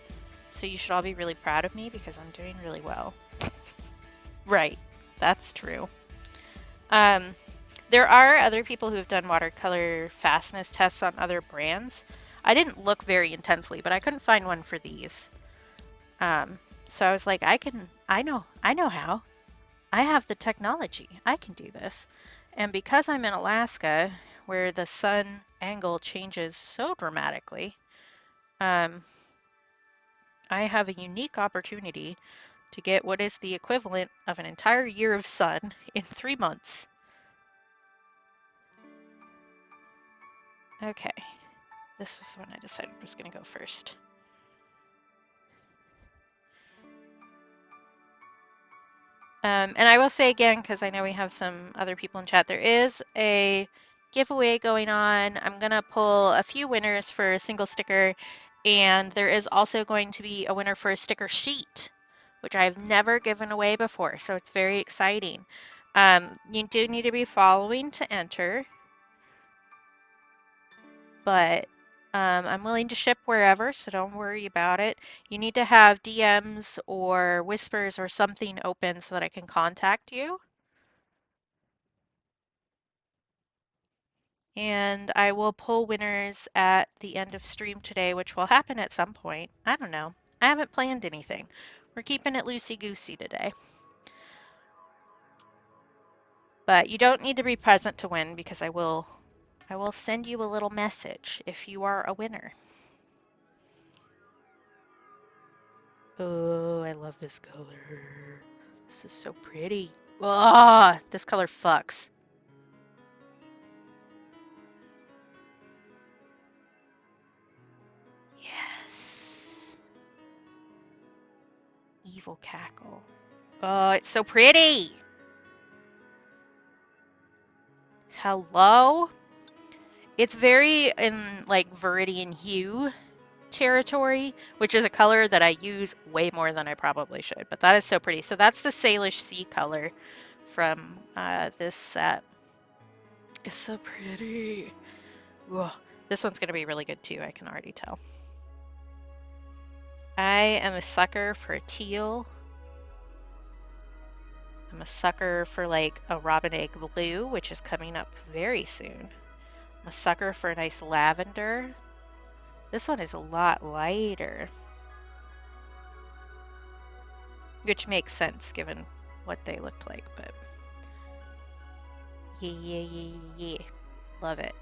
so you should all be really proud of me because I'm doing really well. Right, that's true. There are other people who have done watercolor fastness tests on other brands. I didn't look very intensely, but I couldn't find one for these. So I was like, I know how. I have the technology. I can do this. And because I'm in Alaska, where the sun angle changes so dramatically, I have a unique opportunity to get what is the equivalent of an entire year of sun in 3 months. Okay, this was the one I decided was going to go first. And I will say again, because I know we have some other people in chat, there is a giveaway going on. I'm going to pull a few winners for a single sticker, and there is also going to be a winner for a sticker sheet, which I've never given away before, so it's very exciting. You do need to be following to enter, but I'm willing to ship wherever, so don't worry about it. You need to have DMs or whispers or something open so that I can contact you. And I will pull winners at the end of stream today, which will happen at some point. I don't know. I haven't planned anything. We're keeping it loosey-goosey today. But you don't need to be present to win because I will send you a little message if you are a winner. Oh, I love this color. This is so pretty. Oh, this color fucks. Yes. Evil cackle. Oh, it's so pretty. Hello? It's very in like Viridian Hue territory, which is a color that I use way more than I probably should, but that is so pretty. So that's the Salish Sea color from this set. It's so pretty. Whoa. This one's going to be really good too, I can already tell. I am a sucker for teal. I'm a sucker for like a robin egg blue, which is coming up very soon. I'm a sucker for a nice lavender. This one is a lot lighter, which makes sense given what they looked like, but yeah. Love it.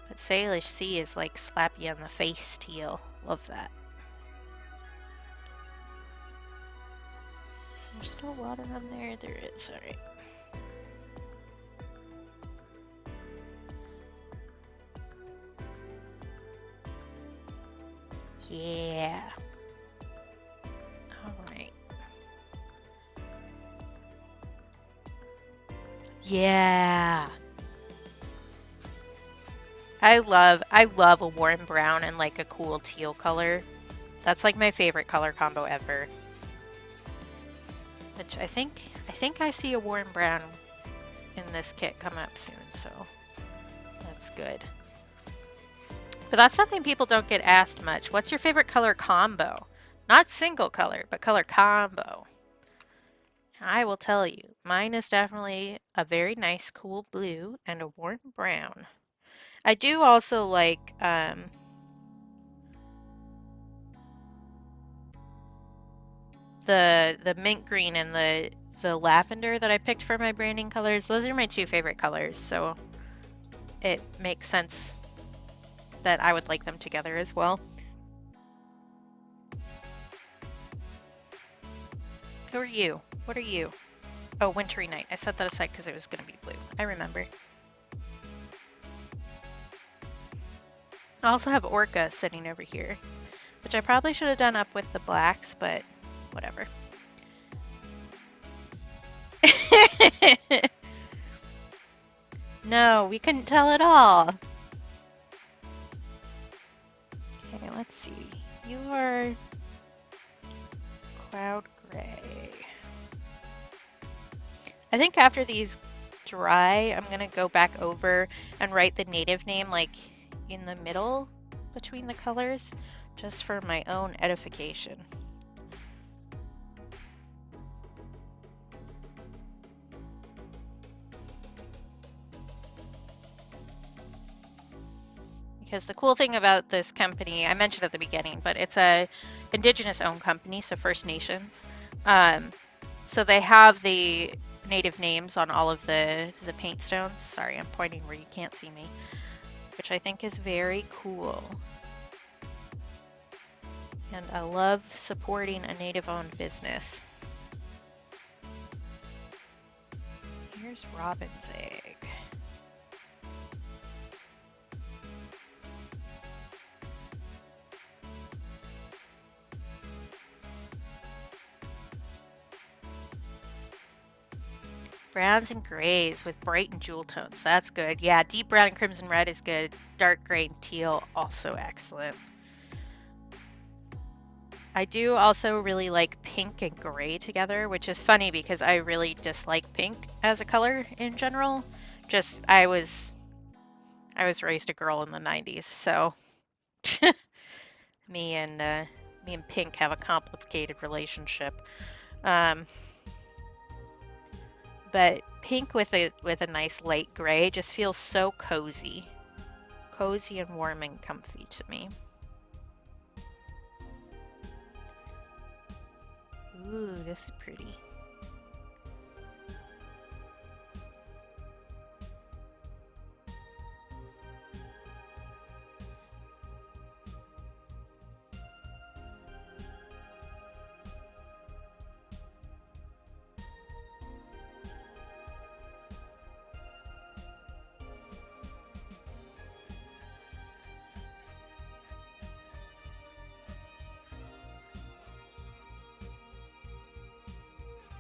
But Salish Sea is like slap you in the face teal. Love that. There's still water on there? There is, alright. Yeah. Alright. Yeah. I love a warm brown and like a cool teal color. That's like my favorite color combo ever. Which I think I see a warm brown in this kit coming up soon, so that's good. But that's something people don't get asked much. What's your favorite color combo? Not single color, but color combo. I will tell you, mine is definitely a very nice cool blue and a warm brown. I do also like the mint green and the lavender that I picked for my branding colors. Those are my two favorite colors, so it makes sense that I would like them together as well. Who are you? What are you? Oh, Wintry Night. I set that aside because it was going to be blue. I remember. I also have Orca sitting over here, which I probably should have done up with the blacks, but whatever. No, we couldn't tell at all. Okay, let's see. You are Cloud Gray. I think after these dry, I'm gonna go back over and write the native name like in the middle between the colors, just for my own edification. Because the cool thing about this company, I mentioned at the beginning, but it's a indigenous owned company, so First Nations. So they have the native names on all of the paint stones. Sorry, I'm pointing where you can't see me, which I think is very cool. And I love supporting a native owned business. Here's Robin's egg. Browns and grays with bright and jewel tones. That's good. Yeah, deep brown and crimson red is good. Dark gray and teal, also excellent. I do also really like pink and gray together, which is funny because I really dislike pink as a color in general. Just I was raised a girl in the 90s, so me and pink have a complicated relationship. Um, but pink with a nice light gray just feels so cozy. Cozy and warm and comfy to me. Ooh, this is pretty.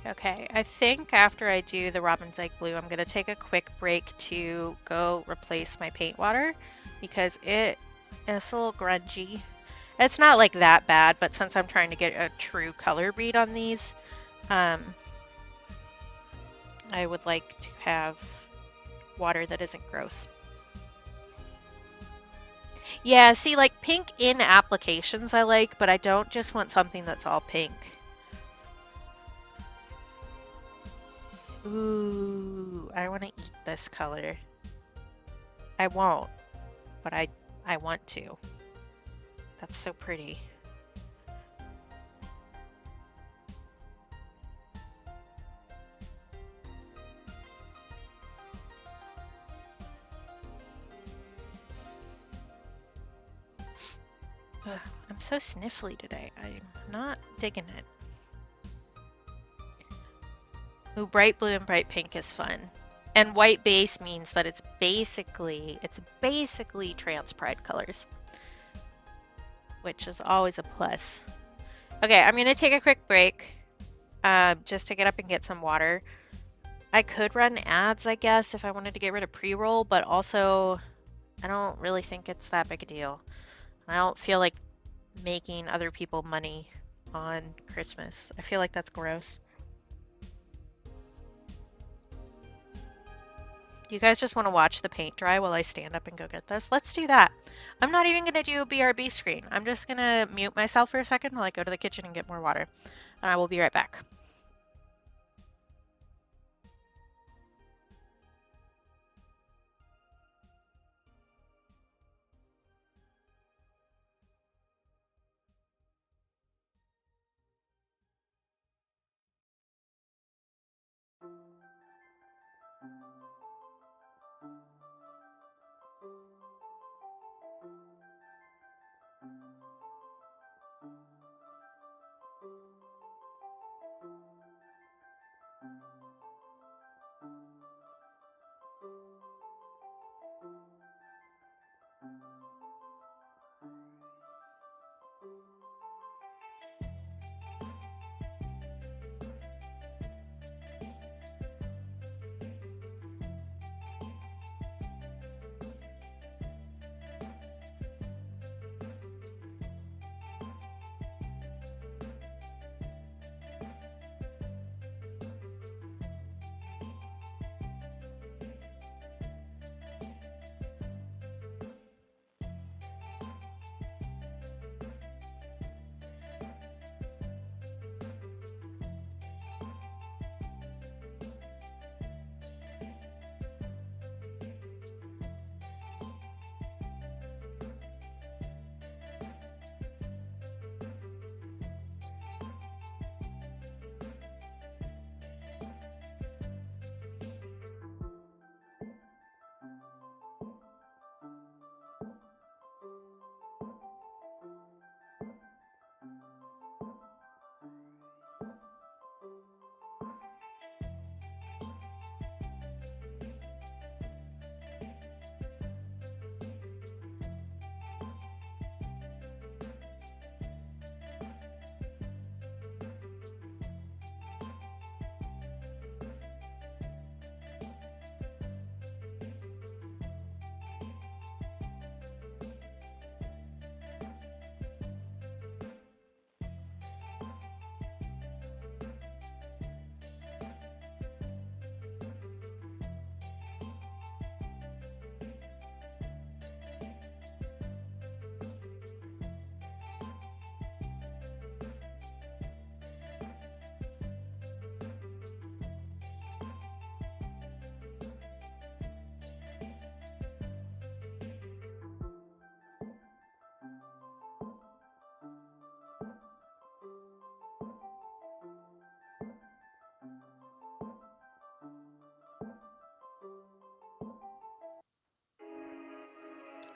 Okay, I think after I do the Robin's Egg Blue, I'm going to take a quick break to go replace my paint water because it's a little grungy. It's not like that bad, but since I'm trying to get a true color read on these, I would like to have water that isn't gross. Yeah, see, like pink in applications I like, but I don't just want something that's all pink. Ooh, I want to eat this color. I won't, but I want to. That's so pretty. Ugh, I'm so sniffly today. I'm not digging it. Ooh, bright blue and bright pink is fun. And white base means that it's basically trans pride colors, which is always a plus. Okay, I'm gonna take a quick break, just to get up and get some water. I could run ads, I guess, if I wanted to get rid of pre-roll, but also I don't really think it's that big a deal. I don't feel like making other people money on Christmas. I feel like that's gross. Do you guys just want to watch the paint dry while I stand up and go get this? Let's do that. I'm not even going to do a BRB screen. I'm just going to mute myself for a second while I go to the kitchen and get more water. And I will be right back.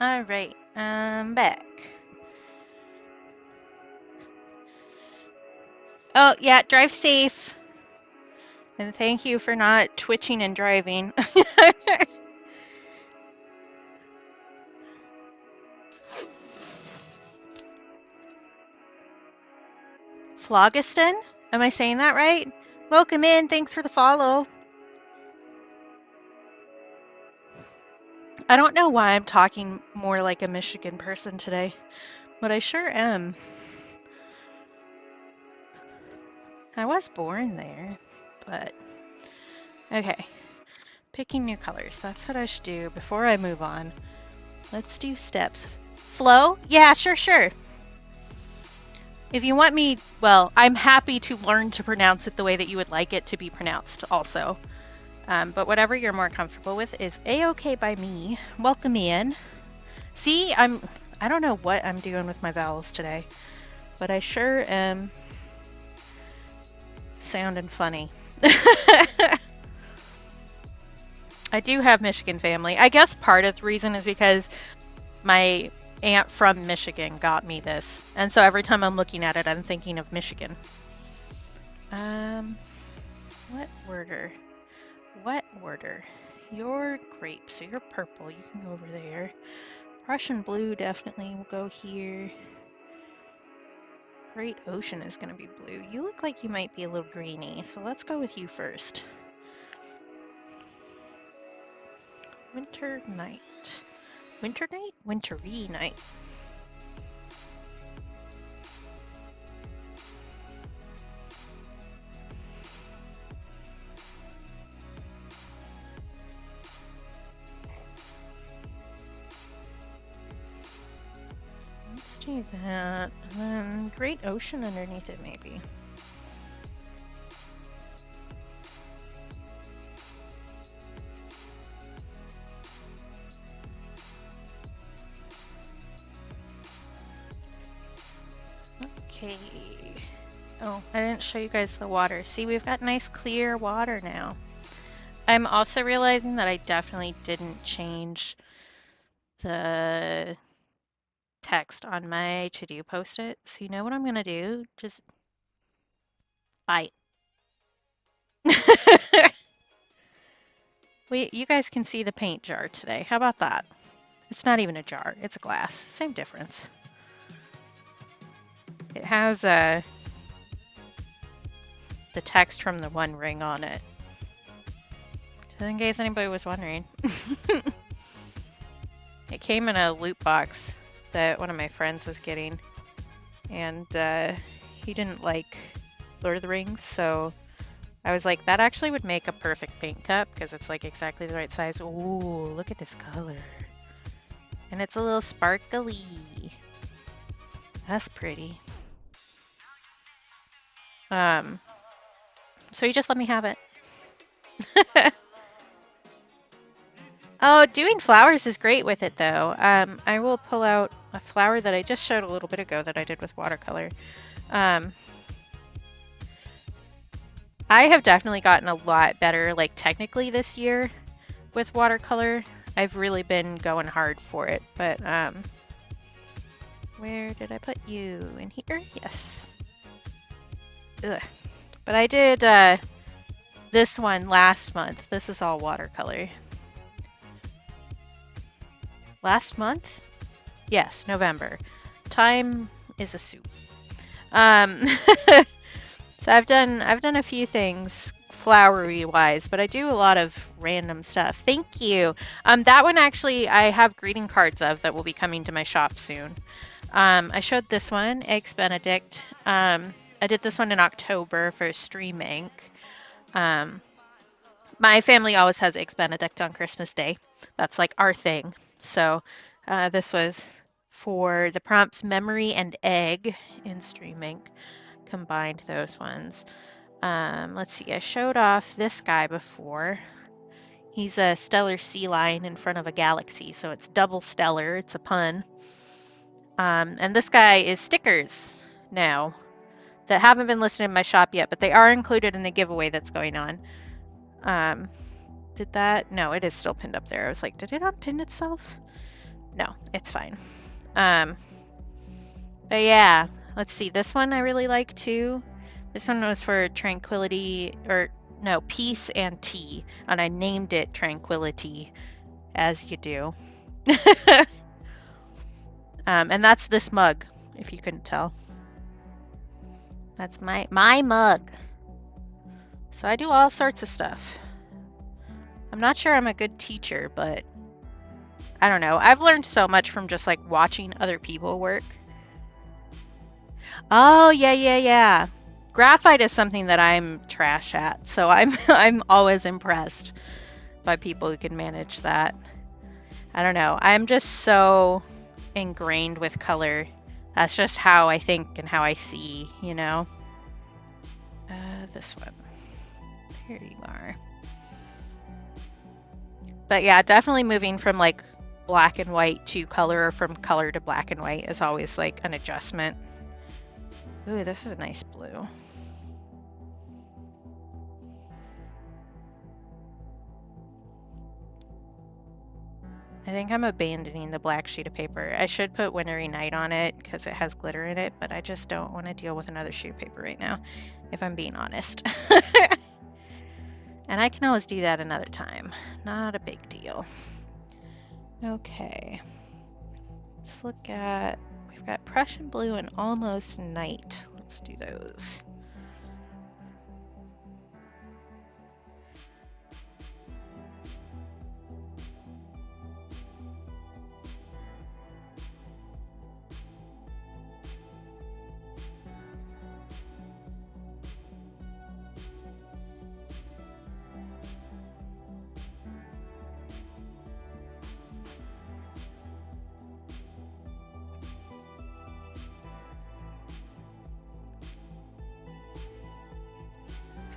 All right, I'm back. Oh, yeah, drive safe. And thank you for not twitching and driving. Phlogiston? Am I saying that right? Welcome in. Thanks for the follow. I don't know why I'm talking more like a Michigan person today, but I sure am. I was born there, but okay. Picking new colors. That's what I should do before I move on. Let's do steps. Flow? Yeah, sure. If you want me, well, I'm happy to learn to pronounce it the way that you would like it to be pronounced also. But whatever you're more comfortable with is a-okay by me. Welcome in. See, I don't know what I'm doing with my vowels today, but I sure am sounding funny. I do have Michigan family. I guess part of the reason is because my aunt from Michigan got me this, and so every time I'm looking at it, I'm thinking of Michigan. What order? What order? You're grape, so you're purple. You can go over there. Prussian blue definitely will go here. Great Ocean is going to be blue. You look like you might be a little greeny, so let's go with you first. Winter night. Winter night? Wintry night. Let's do that. And then Great Ocean underneath it, maybe. Okay. Oh, I didn't show you guys the water. See, we've got nice clear water now. I'm also realizing that I definitely didn't change the text on my to-do post-it. So you know what I'm gonna do? Just bite. You guys can see the paint jar today. How about that? It's not even a jar, it's a glass. Same difference. It has the text from the One Ring on it. Just in case anybody was wondering. It came in a loot box that one of my friends was getting, and he didn't like Lord of the Rings, so I was like, that actually would make a perfect paint cup because it's like exactly the right size. Ooh, look at this color. And it's a little sparkly. That's pretty. So you just let me have it. Oh, doing flowers is great with it though. I will pull out a flower that I just showed a little bit ago that I did with watercolor. I have definitely gotten a lot better, like technically this year with watercolor. I've really been going hard for it, but where did I put you? In here? Yes. Ugh. But I did this one last month. This is all watercolor. Last month? Yes, November. Time is a soup. So I've done a few things flowery wise, but I do a lot of random stuff. Thank you. That one actually I have greeting cards of that will be coming to my shop soon. I showed this one, Eggs Benedict. I did this one in October for Stream Inc. My family always has Eggs Benedict on Christmas Day. That's like our thing. So this was for the prompts Memory and Egg in Stream Inc. Combined those ones. Let's see, I showed off this guy before. He's a stellar sea lion in front of a galaxy, so it's double stellar. It's a pun. And this guy is stickers now that haven't been listed in my shop yet, but they are included in a giveaway that's going on. Did that? No, it is still pinned up there. I was like, did it unpin itself? No, it's fine. But yeah, let's see. This one I really like too. This one was for tranquility, or no, peace and tea, and I named it Tranquility, as you do. And that's this mug, if you couldn't tell. That's my mug. So I do all sorts of stuff. I'm not sure I'm a good teacher, but I don't know. I've learned so much from just like watching other people work. Oh, yeah. Graphite is something that I'm trash at, so I'm always impressed by people who can manage that. I don't know. I'm just so ingrained with color. That's just how I think and how I see, you know? This one. Here you are. But yeah, definitely moving from like black and white to color, or from color to black and white is always like an adjustment. Ooh, this is a nice blue. I think I'm abandoning the black sheet of paper. I should put Wintry Night on it because it has glitter in it, but I just don't want to deal with another sheet of paper right now, if I'm being honest. And I can always do that another time. Not a big deal. Okay. Let's look at, we've got Prussian Blue and Almost Night. Let's do those.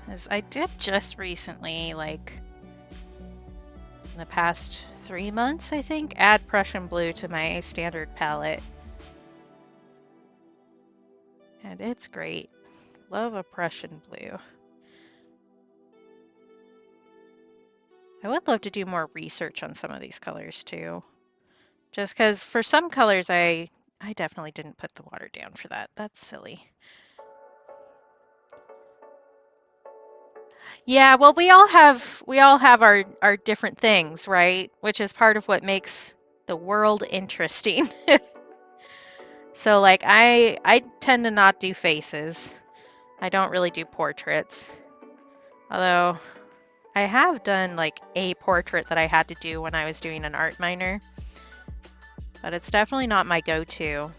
Because I did just recently, like in the past 3 months, I think, add Prussian Blue to my standard palette. And it's great. Love a Prussian Blue. I would love to do more research on some of these colors too. Just because for some colors I definitely didn't put the water down for that. That's silly. Yeah, well, we all have our different things, right? Which is part of what makes the world interesting. So like I tend to not do faces. I don't really do portraits. Although I have done like a portrait that I had to do when I was doing an art minor. But it's definitely not my go-to.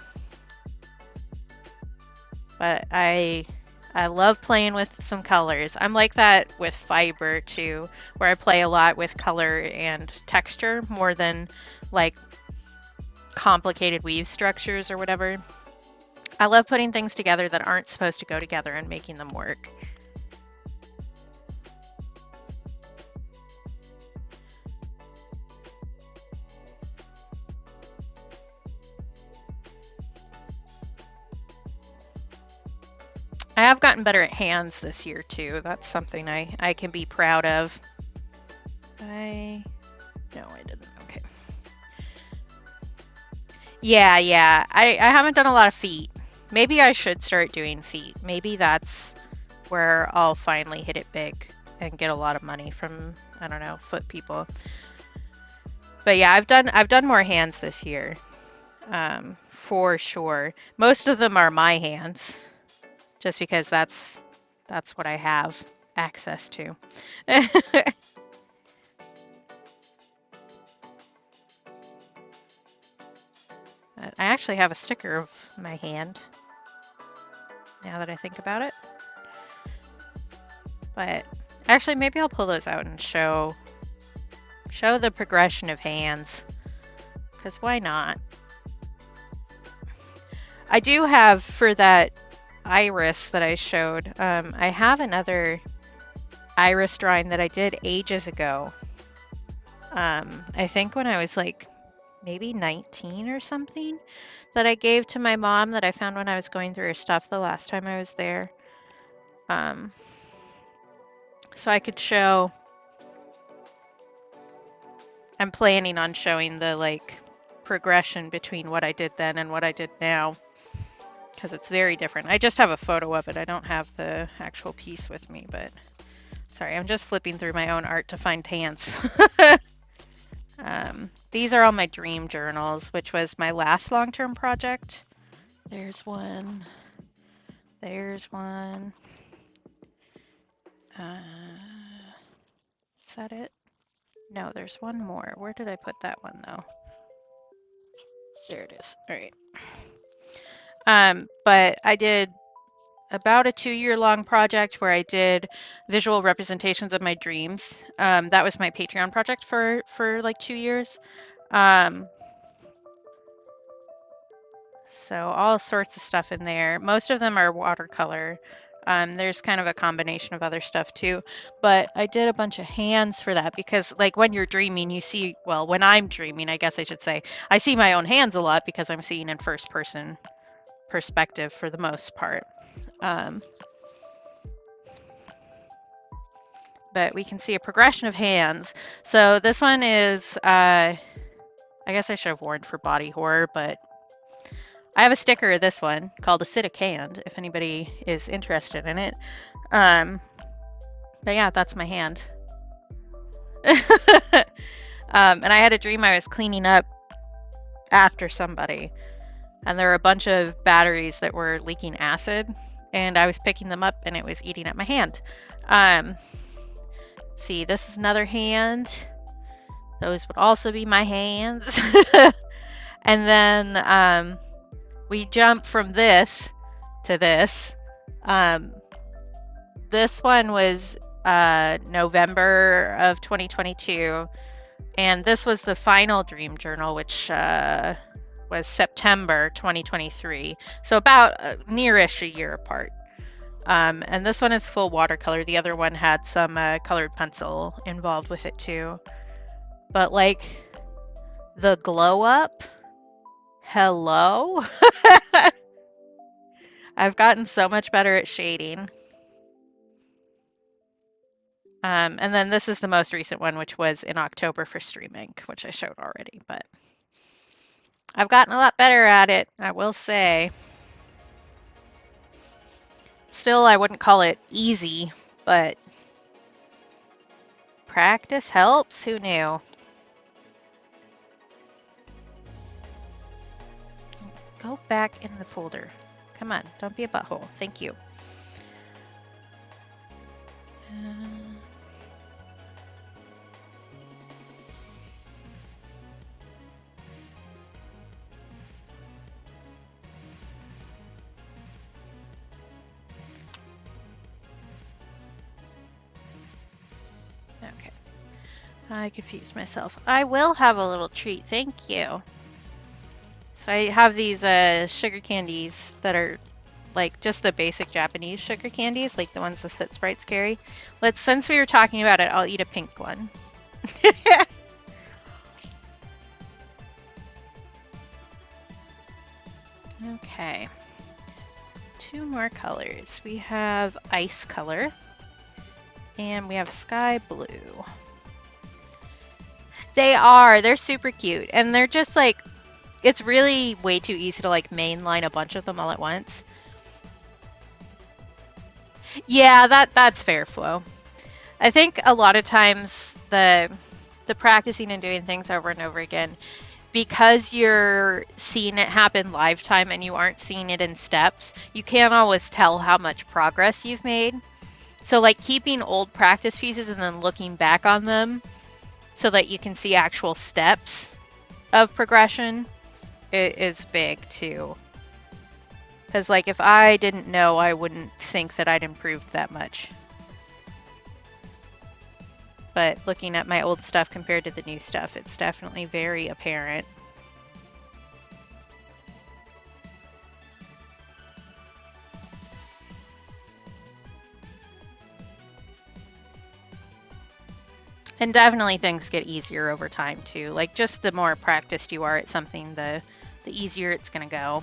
But I love playing with some colors. I'm like that with fiber too, where I play a lot with color and texture more than like complicated weave structures or whatever. I love putting things together that aren't supposed to go together and making them work. I have gotten better at hands this year too. That's something I can be proud of. No, I didn't. Okay. Yeah. I haven't done a lot of feet. Maybe I should start doing feet. Maybe that's where I'll finally hit it big and get a lot of money from, I don't know, foot people. But yeah, I've done more hands this year. For sure. Most of them are my hands. Just because that's what I have access to. I actually have a sticker of my hand, now that I think about it. But actually, maybe I'll pull those out and show the progression of hands, because why not? I do have, for that iris that I showed, I have another iris drawing that I did ages ago. I think when I was like maybe 19 or something, that I gave to my mom, that I found when I was going through her stuff the last time I was there. So I could show. I'm planning on showing the like progression between what I did then and what I did now, because it's very different. I just have a photo of it. I don't have the actual piece with me, but sorry, I'm just flipping through my own art to find hands. These are all my dream journals, which was my last long-term project. There's one. There's one. Is that it? No, there's one more. Where did I put that one, though? There it is. All right. But I did about a 2-year-long project where I did visual representations of my dreams. That was my Patreon project for like 2 years. So all sorts of stuff in there. Most of them are watercolor. There's kind of a combination of other stuff too, but I did a bunch of hands for that because like when you're dreaming, you see, well, when I'm dreaming, I guess I should say, I see my own hands a lot because I'm seeing in first person perspective for the most part. But we can see a progression of hands. So this one is, I guess I should have warned for body horror, but I have a sticker of this one called Acidic Hand, if anybody is interested in it. But yeah, that's my hand. And I had a dream I was cleaning up after somebody, and there were a bunch of batteries that were leaking acid, and I was picking them up, and it was eating at my hand. See, this is another hand. Those would also be my hands. And then we jump from this to this. This one was November of 2022, and this was the final dream journal, which was September 2023. So about nearish a year apart. And this one is full watercolor. The other one had some colored pencil involved with it too. But like the glow up, hello? I've gotten so much better at shading. And then this is the most recent one, which was in October for Stream Ink, which I showed already, but I've gotten a lot better at it, I will say. Still, I wouldn't call it easy, but practice helps. Who knew? Go back in the folder. Come on, don't be a butthole. Thank you. Okay. I confused myself. I will have a little treat. Thank you. So I have these sugar candies that are like just the basic Japanese sugar candies, like the ones the Sit Sprites carry. Since we were talking about it, I'll eat a pink one. Okay. 2 more colors. We have ice color and we have sky blue. They're super cute, and they're just like, it's really way too easy to like mainline a bunch of them all at once. Yeah, that's fair, Flo. I think a lot of times the practicing and doing things over and over again, because you're seeing it happen live time and you aren't seeing it in steps, you can't always tell how much progress you've made. So like keeping old practice pieces and then looking back on them so that you can see actual steps of progression is big too. Because like if I didn't know, I wouldn't think that I'd improved that much. But looking at my old stuff compared to the new stuff, it's definitely very apparent. And definitely things get easier over time too. Like just the more practiced you are at something, the easier it's going to go.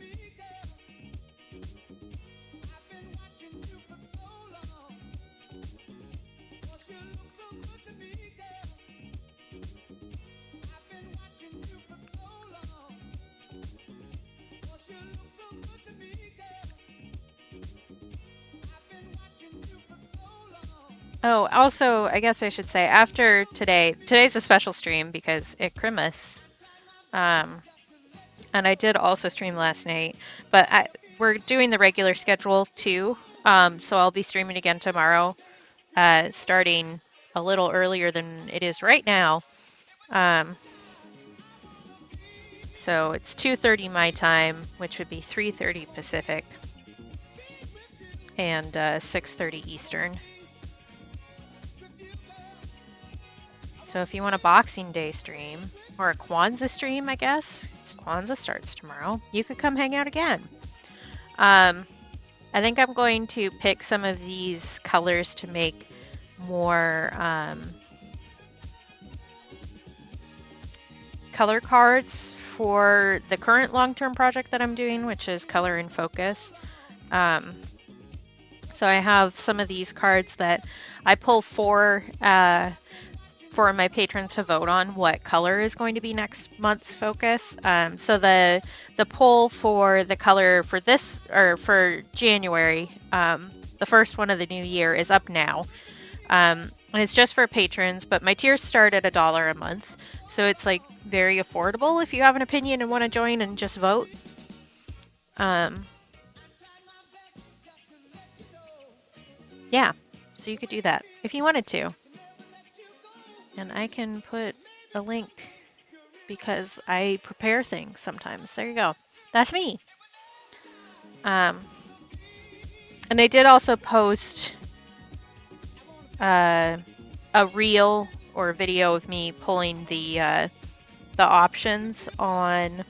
I've been watching you for so long. 'Cause you look so good to Oh, also, I guess I should say after today's a special stream because it's Christmas. And I did also stream last night, but we're doing the regular schedule too. So I'll be streaming again tomorrow, starting a little earlier than it is right now. So it's 2:30 my time, which would be 3:30 Pacific, and 6:30 Eastern. So if you want a Boxing Day stream, or a Kwanzaa stream, I guess, 'cause Kwanzaa starts tomorrow, you could come hang out again. I think I'm going to pick some of these colors to make more color cards for the current long-term project that I'm doing, which is Color in Focus. So I have some of these cards that I pull for my patrons to vote on what color is going to be next month's focus. So the poll for the color for this, or for January, the first one of the new year, is up now. And it's just for patrons, but my tiers start at $1 a month. So it's like very affordable if you have an opinion and want to join and just vote. Yeah, so you could do that if you wanted to. And I can put a link because I prepare things sometimes. There you go. That's me. And I did also post a reel or a video of me pulling the options on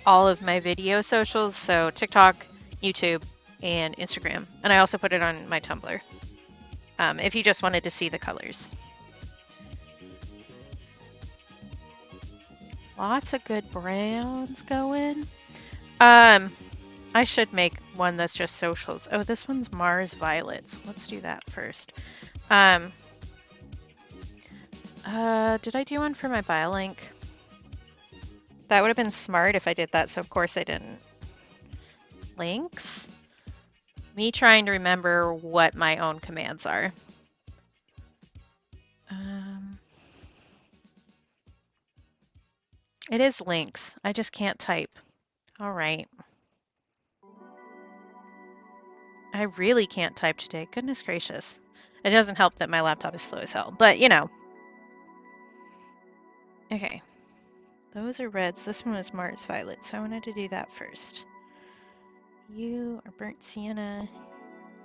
all of my video socials, so TikTok, YouTube, and Instagram. And I also put it on my Tumblr if you just wanted to see the colors. Lots of good browns going. I should make one that's just socials. Oh, this one's Mars Violets. Let's do that first. Did I do one for my BioLink? That would have been smart if I did that, so of course I didn't. Links? Me trying to remember what my own commands are. It is links. I just can't type. All right. I really can't type today. Goodness gracious. It doesn't help that my laptop is slow as hell, but you know. Okay. Those are reds. This one was Mars Violet, so I wanted to do that first. You are burnt sienna.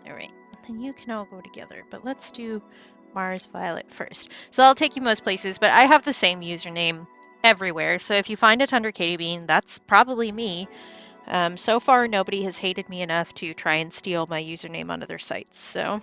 All right. Then you can all go together, but let's do Mars Violet first. So I'll take you most places, but I have the same username everywhere. So if you find it under Katie Bean, that's probably me. So far, nobody has hated me enough to try and steal my username on other sites, so.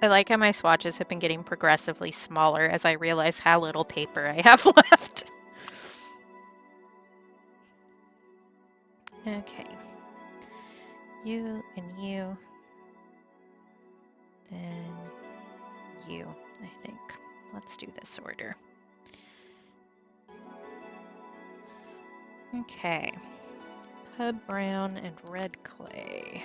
I like how my swatches have been getting progressively smaller as I realize how little paper I have left. Okay. You and you. Then you, I think. Let's do this order. Okay. Pub brown and red clay.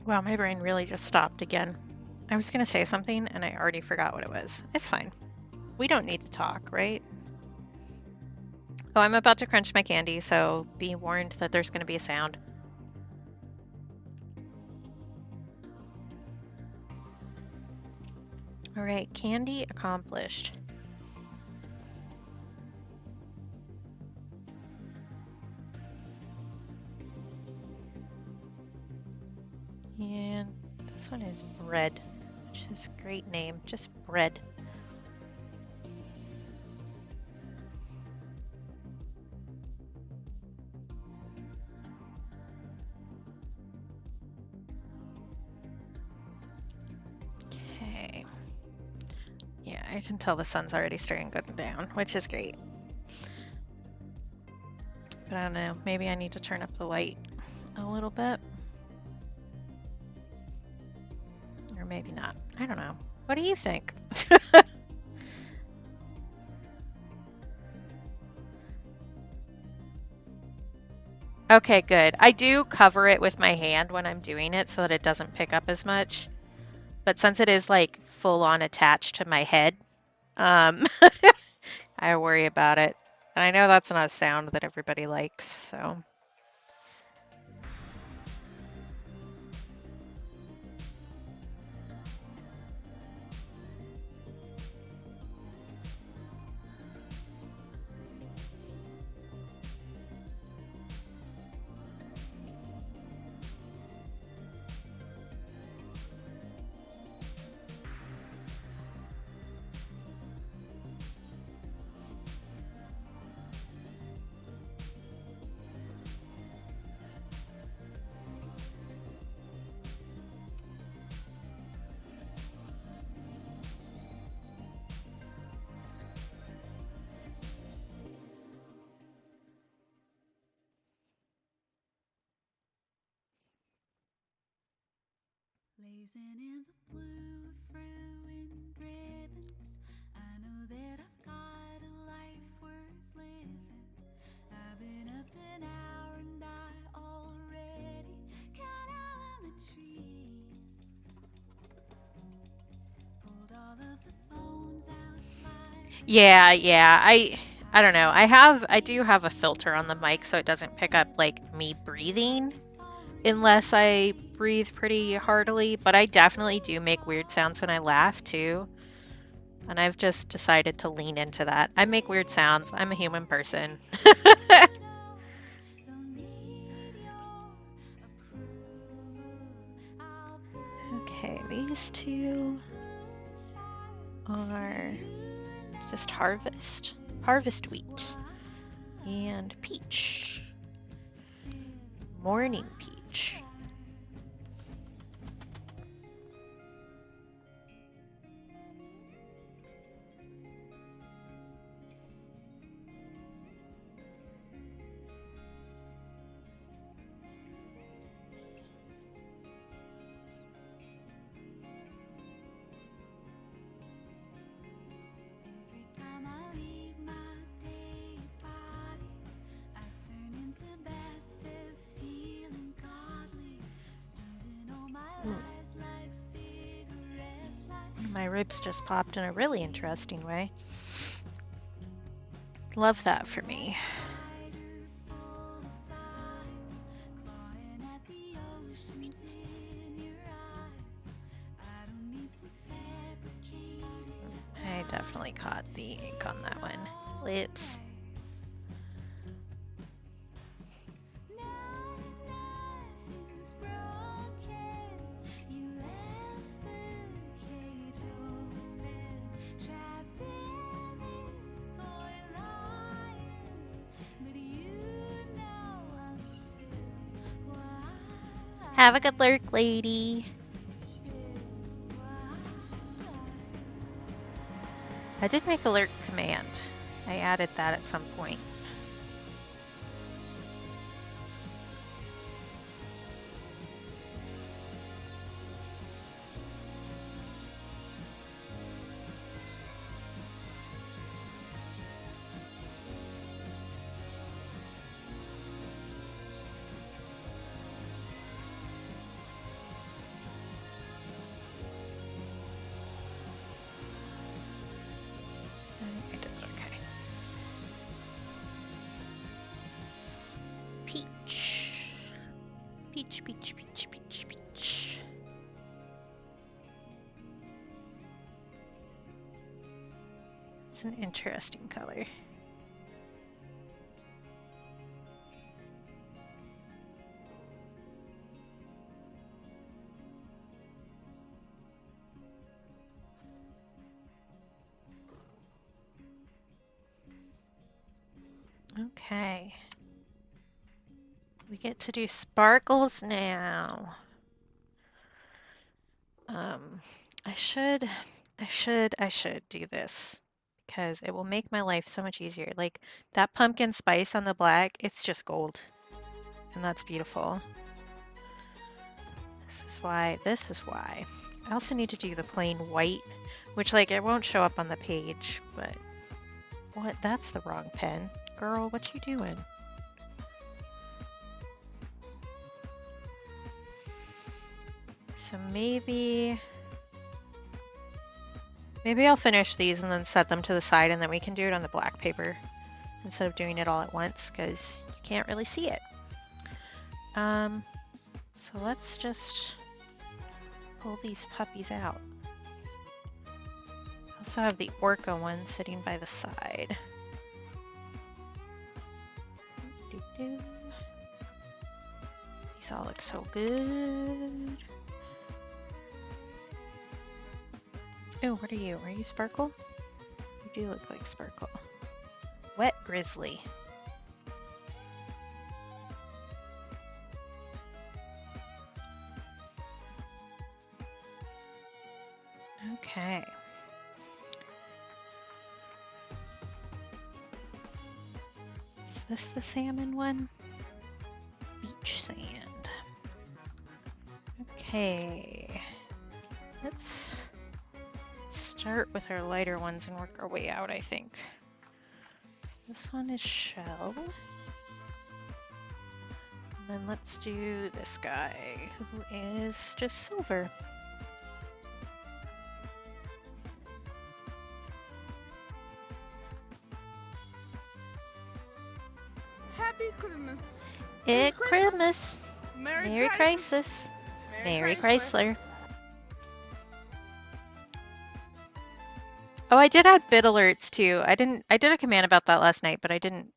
Wow, my brain really just stopped again. I was going to say something and I already forgot what it was. It's fine. We don't need to talk, right? Oh, I'm about to crunch my candy, so be warned that there's going to be a sound. All right, candy accomplished. And this one is bread, which is a great name, just bread. Okay. Yeah, I can tell the sun's already starting to go down, which is great. But I don't know, maybe I need to turn up the light a little bit. Or maybe not. I don't know. What do you think? Okay, good. I do cover it with my hand when I'm doing it so that it doesn't pick up as much. But since it is like full on attached to my head, I worry about it. And I know that's not a sound that everybody likes, so. Blazing in the blue of ruined ribbons, I know that I've got a life worth living. I've been up an hour and I already got out of my dreams. Pulled all of the bones outside. Yeah, I don't know. I do have a filter on the mic so it doesn't pick up like me breathing unless I breathe pretty heartily, but I definitely do make weird sounds when I laugh too. And I've just decided to lean into that. I make weird sounds. I'm a human person. Okay, these two are just harvest wheat and peach. Morning peach. My ribs just popped in a really interesting way. Love that for me. I definitely caught the ink on that one. Lips. Have a good lurk, lady. I did make a lurk command. I added that at some point. Peach, peach, peach, peach, peach. It's an interesting color. Okay. We get to do sparkles now. I should do this because it will make my life so much easier. Like that pumpkin spice on the black, it's just gold. And that's beautiful. This is why. I also need to do the plain white, which like it won't show up on the page, but what? That's the wrong pen. Girl, what you doing? So maybe I'll finish these and then set them to the side and then we can do it on the black paper instead of doing it all at once because you can't really see it. So let's just pull these puppies out. I also have the Orca one sitting by the side. These all look so good. Oh, what are you? Are you Sparkle? You do look like Sparkle. Wet Grizzly. Okay. Is this the salmon one? Beach sand. Okay. Let's start with our lighter ones and work our way out, I think. So this one is shell. And then let's do this guy who is just silver. Happy Christmas. It's Christmas. Merry Crisis. Merry Chrysler. Oh, I did add bit alerts too. I did a command about that last night, but I didn't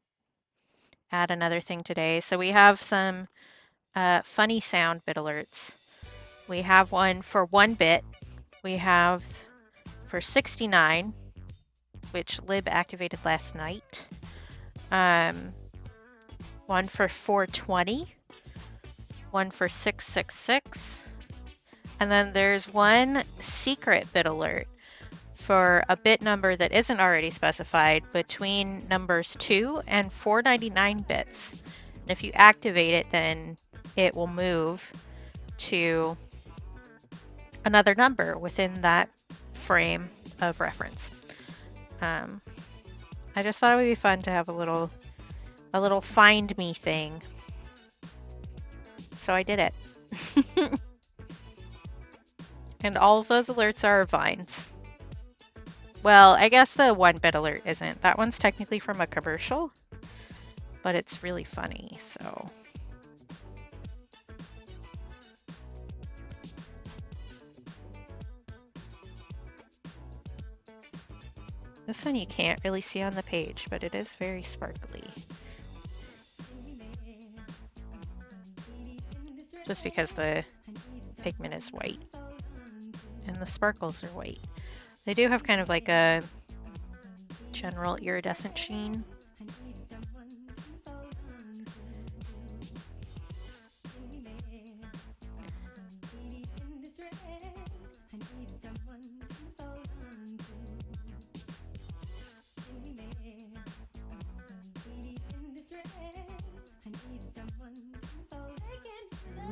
add another thing today. So we have some funny sound bit alerts. We have one for 1 bit. We have for 69, which lib activated last night. One for 420. One for 666. And then there's one secret bit alert for a bit number that isn't already specified between numbers 2 and 499 bits. And if you activate it, then it will move to another number within that frame of reference. I just thought it would be fun to have a little find me thing. So I did it. And all of those alerts are vines. Well, I guess the 1-bit alert isn't. That one's technically from a commercial, but it's really funny, so. This one you can't really see on the page, but it is very sparkly. Just because the pigment is white and the sparkles are white. They do have kind of like a general iridescent sheen.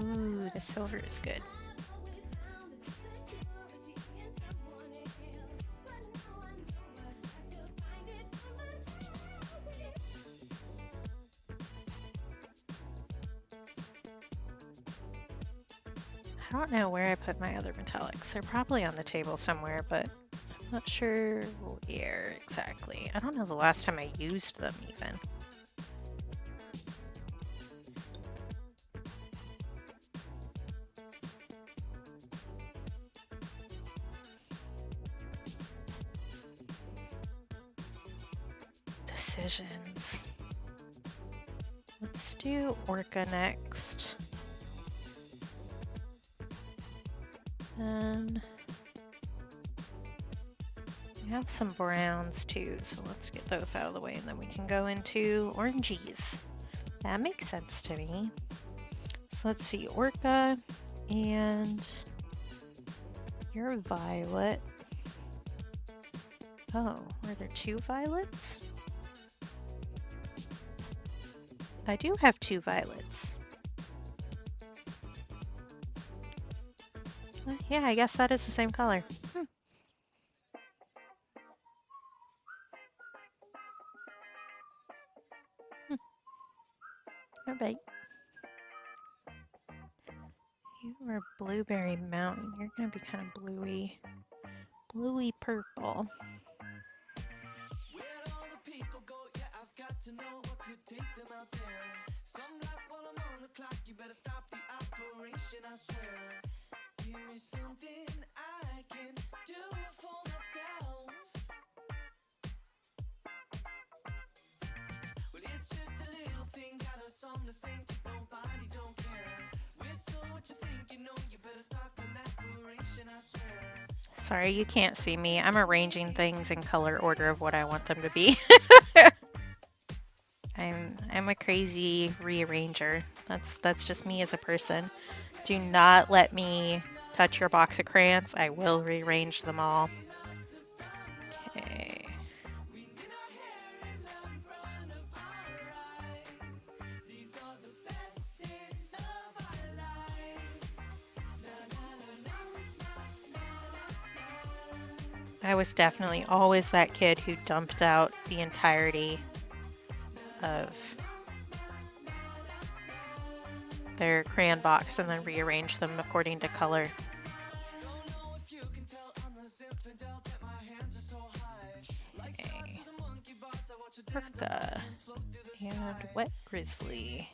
Ooh, the silver is good. I don't know where I put my other metallics. They're probably on the table somewhere, but I'm not sure where exactly. I don't know the last time I used them even. decisions. Let's do Orca next. And we have some browns too, so let's get those out of the way and then we can go into oranges. That makes sense to me. So let's see, Orca, and you're violet. Oh, are there two violets? I do have two violets. Yeah, I guess that is the same color. All right. You are Blueberry Mountain. You're gonna be kind of bluey purple. Where'd all the people go? Yeah, I've got to know what could take them out there. Some like while I'm on the clock, you better stop the operation, I swear. Give me something I can do for myself. Well, it's just a little thing, got us on the same thing, nobody don't care. Whistle what you think, you know, you better start collaboration, I swear. Sorry, you can't see me. I'm arranging things in color order of what I want them to be. I'm a crazy rearranger. That's just me as a person. Do not let me touch your box of crayons. I will rearrange them all. Okay. I was definitely always that kid who dumped out the entirety of their crayon box and then rearranged them according to color. Okay. Orca and Wet Grizzly.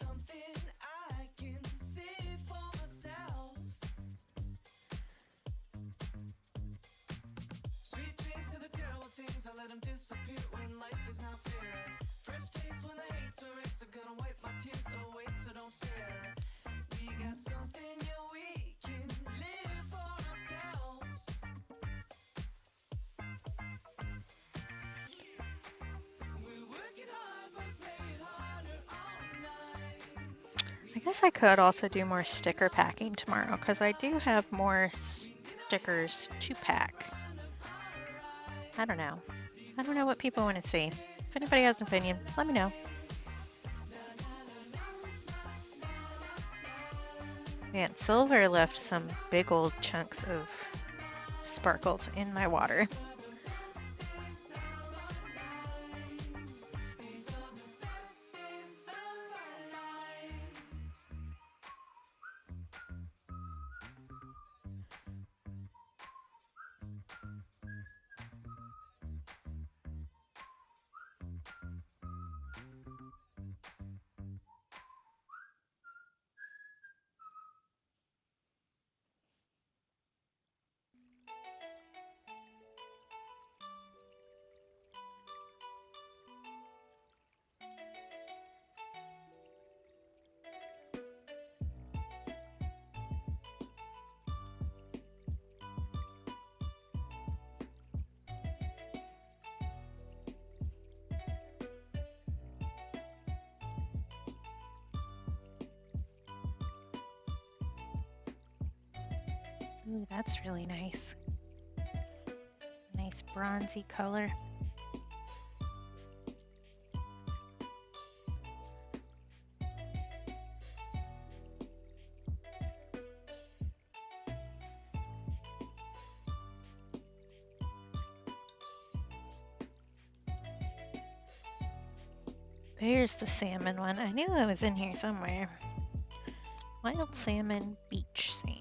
I guess I could also do more sticker packing tomorrow because I do have more stickers to pack. I don't know. I don't know what people want to see. If anybody has an opinion, let me know. Man, Silver left some big old chunks of sparkles in my water. Ooh, that's really nice. Nice bronzy color. There's the salmon one. I knew it was in here somewhere. Wild salmon beach sand.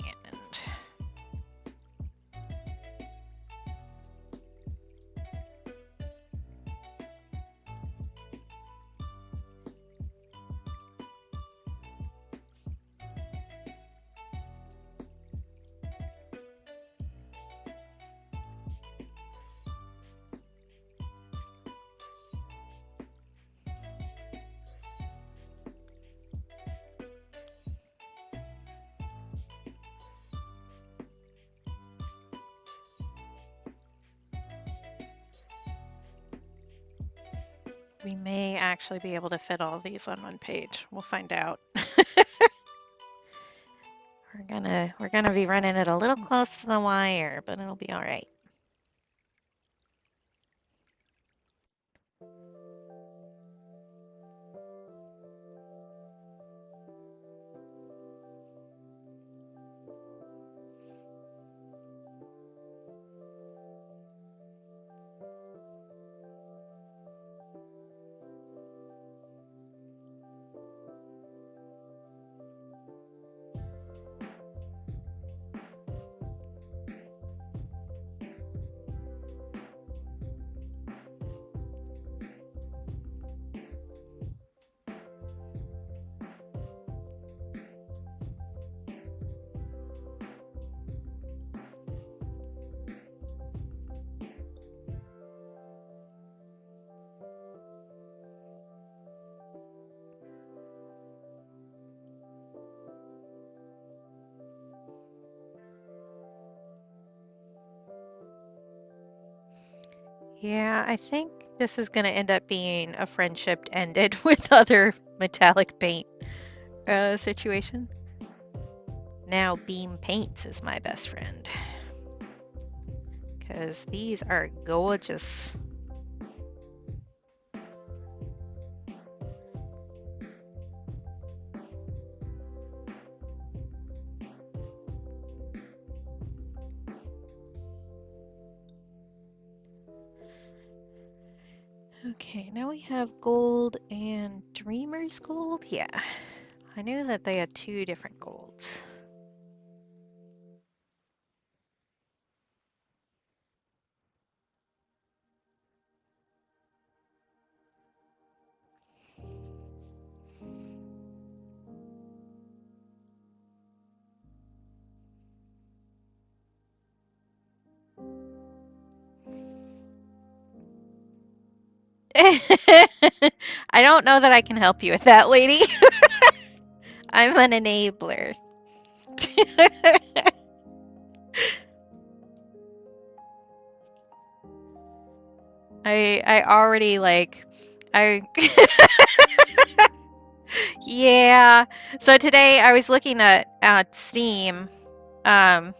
We may actually be able to fit all of these on one page. We'll find out. We're gonna be running it a little close to the wire, but it'll be all right. Yeah, I think this is going to end up being a friendship ended with other metallic paint situation. Now Beam Paints is my best friend. Because these are gorgeous. Okay, now we have gold and Dreamer's gold. Yeah, I knew that they had two different golds. I don't know that I can help you with that, lady. I'm an enabler. I already like I yeah. So today I was looking at Steam. I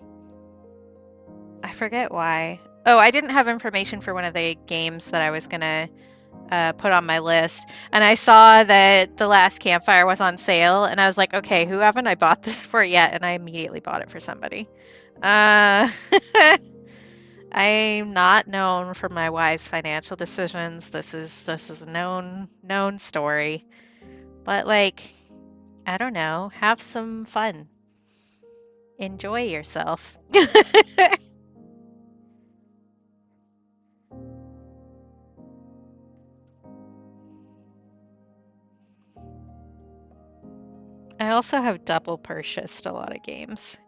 forget why. Oh, I didn't have information for one of the games that I was gonna put on my list, and I saw that The Last Campfire was on sale, and I was like, okay, who haven't I bought this for yet? And I immediately bought it for somebody. I'm not known for my wise financial decisions. This is a known story. But like, I don't know, have some fun. Enjoy yourself. I also have double purchased a lot of games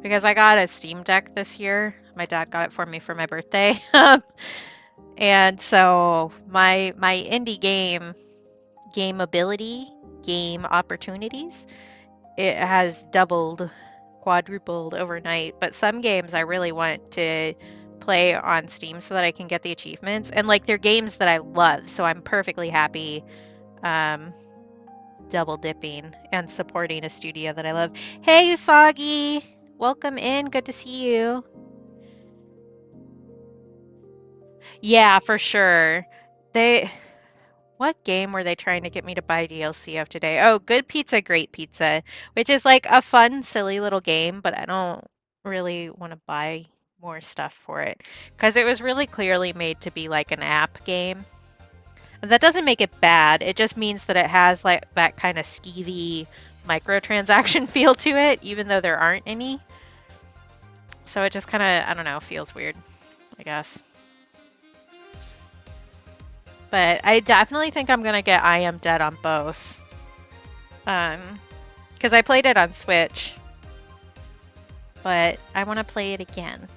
because I got a Steam Deck this year. My dad got it for me for my birthday. And so my indie game ability, game opportunities, it has doubled, quadrupled overnight. But some games I really want to play on Steam so that I can get the achievements. And like they're games that I love, so I'm perfectly happy double dipping and supporting a studio that I love. Hey Usagi! Welcome in, good to see you. Yeah, for sure. What game were they trying to get me to buy DLC of today? Oh, Good Pizza, Great Pizza, which is like a fun, silly little game, but I don't really want to buy more stuff for it because it was really clearly made to be like an app game. And that doesn't make it bad. It just means that it has like that kind of skeevy microtransaction feel to it, even though there aren't any. So it just kind of, I don't know, feels weird, I guess. But I definitely think I'm gonna get I Am Dead on both. Because I played it on Switch, but I want to play it again.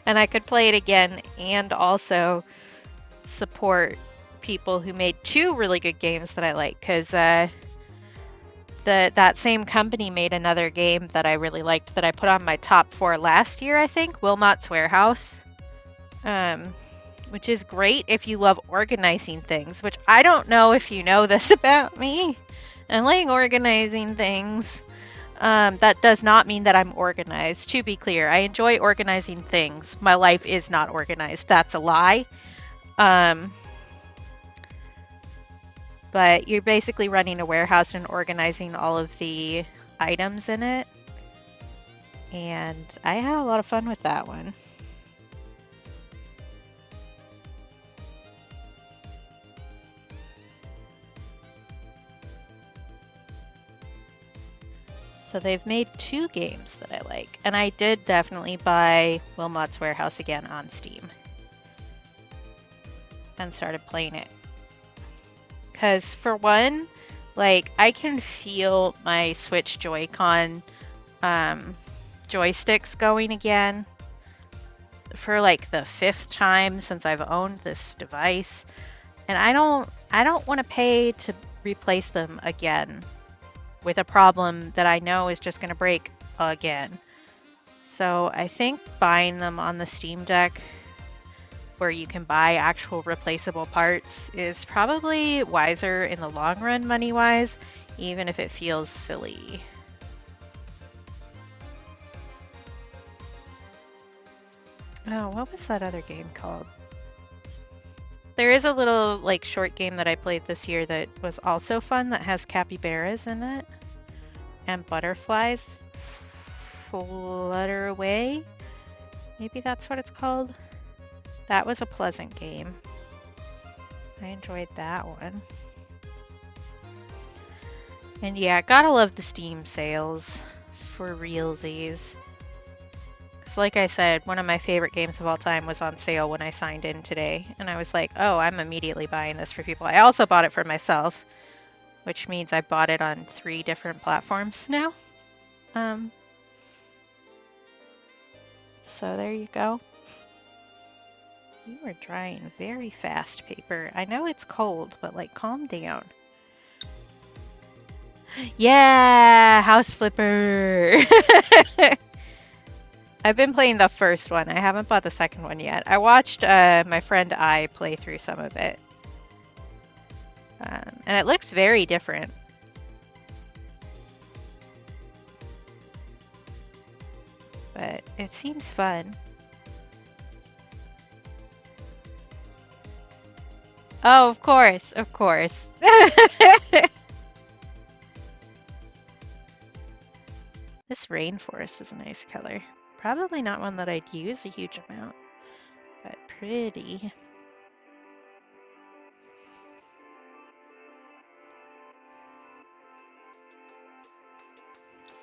And I could play it again and also support people who made two really good games that I like, because that same company made another game that I really liked that I put on my top 4 last year, I think, Wilmot's Warehouse, which is great if you love organizing things, which I don't know if you know this about me. I like organizing things. That does not mean that I'm organized. To be clear, I enjoy organizing things. My life is not organized. That's a lie. But you're basically running a warehouse and organizing all of the items in it. And I had a lot of fun with that one. So they've made 2 games that I like. And I did definitely buy Wilmot's Warehouse again on Steam. And started playing it. Because for one, like, I can feel my Switch Joy-Con joysticks going again for like the 5th time since I've owned this device. And I don't want to pay to replace them again with a problem that I know is just going to break again. So I think buying them on the Steam Deck where you can buy actual replaceable parts is probably wiser in the long run money-wise, even if it feels silly. Oh, what was that other game called? There is a little like short game that I played this year that was also fun that has capybaras in it and butterflies. Flutter Away? Maybe that's what it's called. That was a pleasant game. I enjoyed that one. And yeah, gotta love the Steam sales for realsies. Because like I said, one of my favorite games of all time was on sale when I signed in today. And I was like, oh, I'm immediately buying this for people. I also bought it for myself, which means I bought it on 3 different platforms now. So there you go. You are drying very fast, paper. I know it's cold, but like, calm down. Yeah, House Flipper. I've been playing the first one. I haven't bought the second one yet. I watched my friend I play through some of it. And it looks very different. But it seems fun. Oh, of course, of course. This rainforest is a nice color. Probably not one that I'd use a huge amount, but pretty.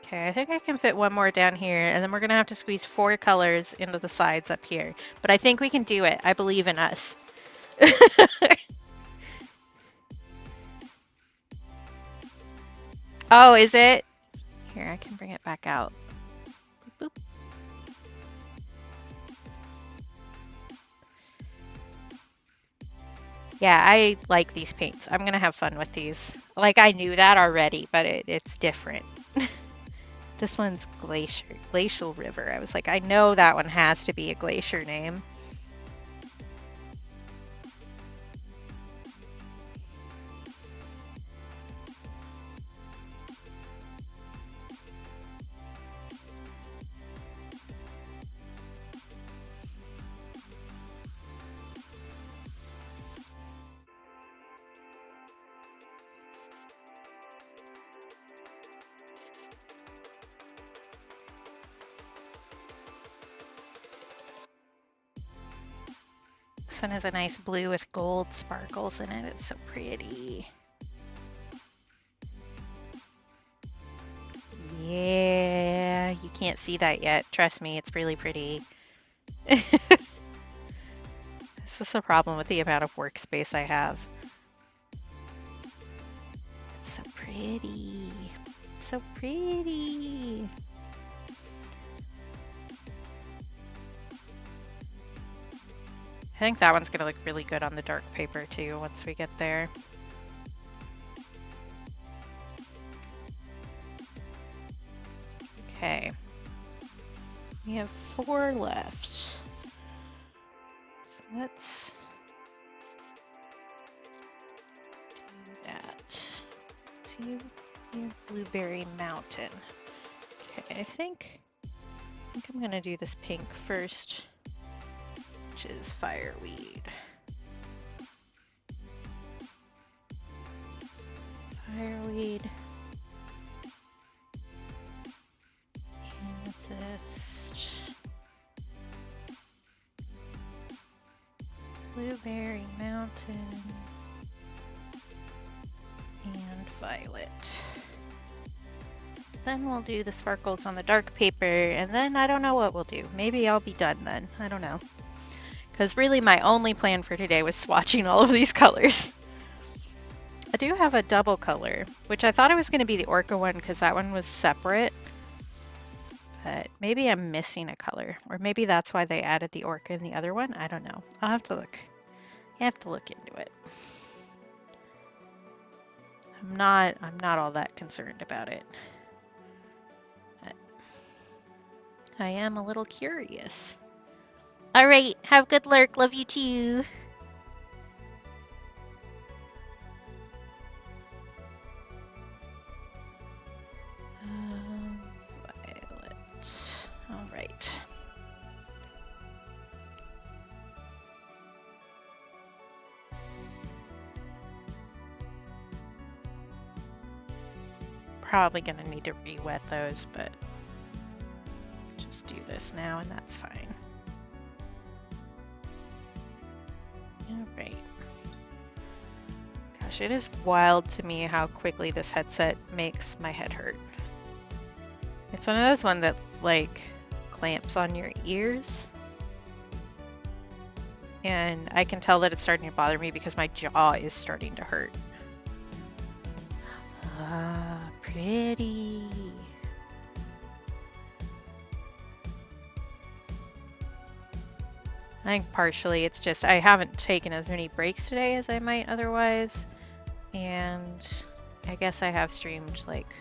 Okay, I think I can fit one more down here, and then we're gonna have to squeeze 4 colors into the sides up here. But I think we can do it. I believe in us. Oh, is it? Here, I can bring it back out. Boop, boop. Yeah, I like these paints. I'm gonna have fun with these. Like, I knew that already, but it's different. This one's Glacial River. I was like, I know that one has to be a glacier name. This one has a nice blue with gold sparkles in it. It's so pretty. Yeah, you can't see that yet. Trust me, it's really pretty. This is the problem with the amount of workspace I have. It's so pretty. So pretty. I think that one's gonna look really good on the dark paper too once we get there. Okay. We have 4 left. So let's Blueberry Mountain. Okay, I think I'm gonna do this pink first, which is fireweed. Fireweed. Amethyst. Blueberry Mountain. And violet. Then we'll do the sparkles on the dark paper, and then I don't know what we'll do. Maybe I'll be done then. I don't know. Because really my only plan for today was swatching all of these colors. I do have a double color, which I thought it was going to be the Orca one because that one was separate. But maybe I'm missing a color, or maybe that's why they added the Orca in the other one. I don't know. I'll have to look. You have to look into it. I'm not all that concerned about it. But I am a little curious. All right, have good lurk. Love you too. Violet. All right. Probably gonna need to re-wet those, but just do this now and that's fine. All right. Gosh, it is wild to me how quickly this headset makes my head hurt. It's one of those ones that like clamps on your ears. And I can tell that it's starting to bother me because my jaw is starting to hurt. Ah, pretty. I think partially it's just I haven't taken as many breaks today as I might otherwise. And I guess I have streamed like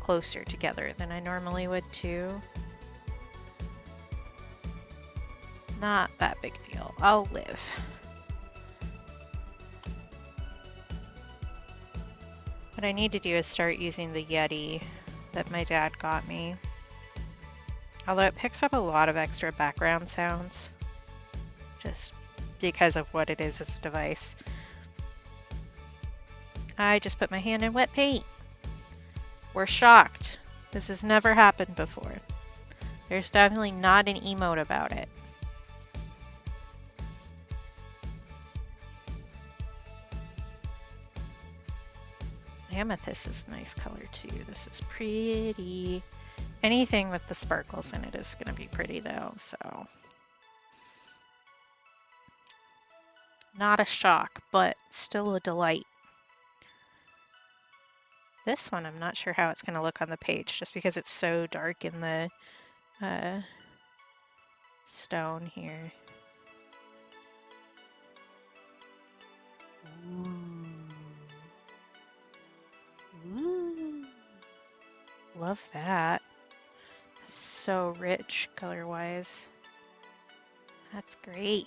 closer together than I normally would too. Not that big a deal. I'll live. What I need to do is start using the Yeti that my dad got me. Although it picks up a lot of extra background sounds just because of what it is as a device. I just put my hand in wet paint. We're shocked. This has never happened before. There's definitely not an emote about it. Amethyst is a nice color too. This is pretty. Anything with the sparkles in it is going to be pretty though, so. Not a shock, but still a delight. This one, I'm not sure how it's going to look on the page just because it's so dark in the stone here. Ooh. Love that. So rich color-wise. That's great.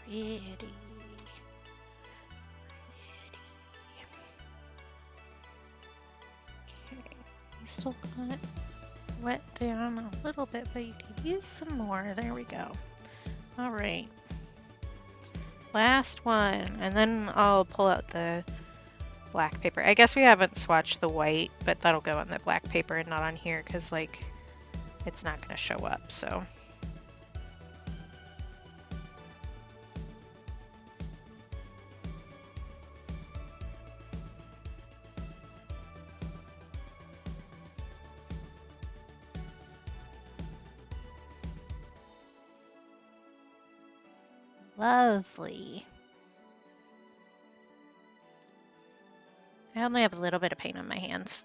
Pretty. Okay, you still got it wet down a little bit, but you could use some more. There we go. All right. Last one, and then I'll pull out the black paper. I guess we haven't swatched the white, but that'll go on the black paper and not on here because like it's not going to show up, so. Lovely. I only have a little bit of paint on my hands.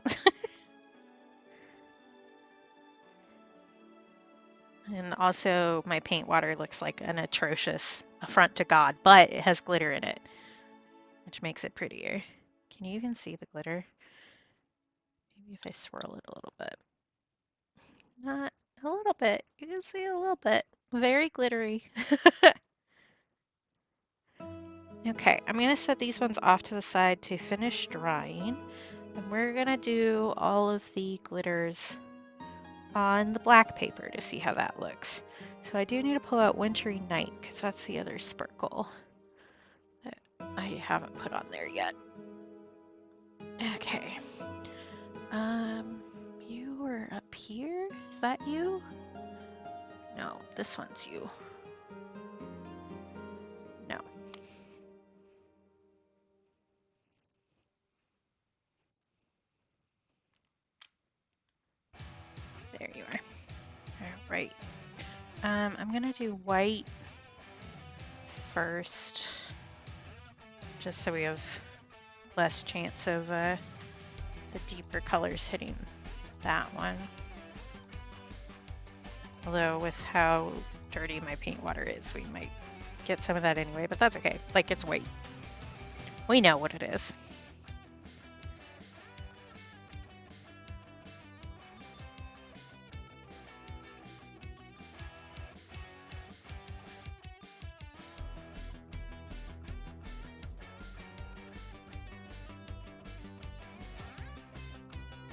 And also my paint water looks like an atrocious affront to God, but it has glitter in it, which makes it prettier. Can you even see the glitter? Maybe if I swirl it a little bit. Not a little bit. You can see it a little bit. Very glittery. Okay, I'm gonna set these ones off to the side to finish drying. And we're gonna do all of the glitters on the black paper to see how that looks. So I do need to pull out Wintry Night because that's the other sparkle that I haven't put on there yet. Okay. You were up here? Is that you? No, this one's you. No. There you are. All right. I'm gonna do white first, just so we have less chance of the deeper colors hitting that one. Although with how dirty my paint water is, we might get some of that anyway, but that's okay. Like, it's white. We know what it is.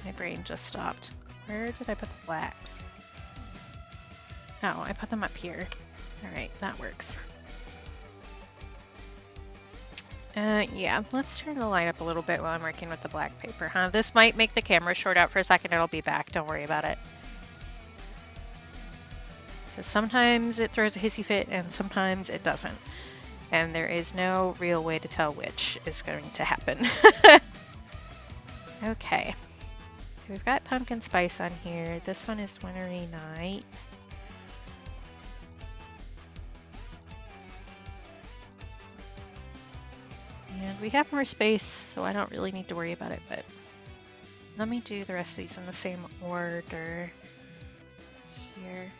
My brain just stopped. Where did I put the blacks? Oh, I put them up here. All right, that works. Yeah, let's turn the light up a little bit while I'm working with the black paper, huh? This might make the camera short out for a second. It'll be back. Don't worry about it. Because sometimes it throws a hissy fit and sometimes it doesn't. And there is no real way to tell which is going to happen. Okay. So we've got pumpkin spice on here. This one is Wintry Night. And we have more space, so I don't really need to worry about it, but let me do the rest of these in the same order here.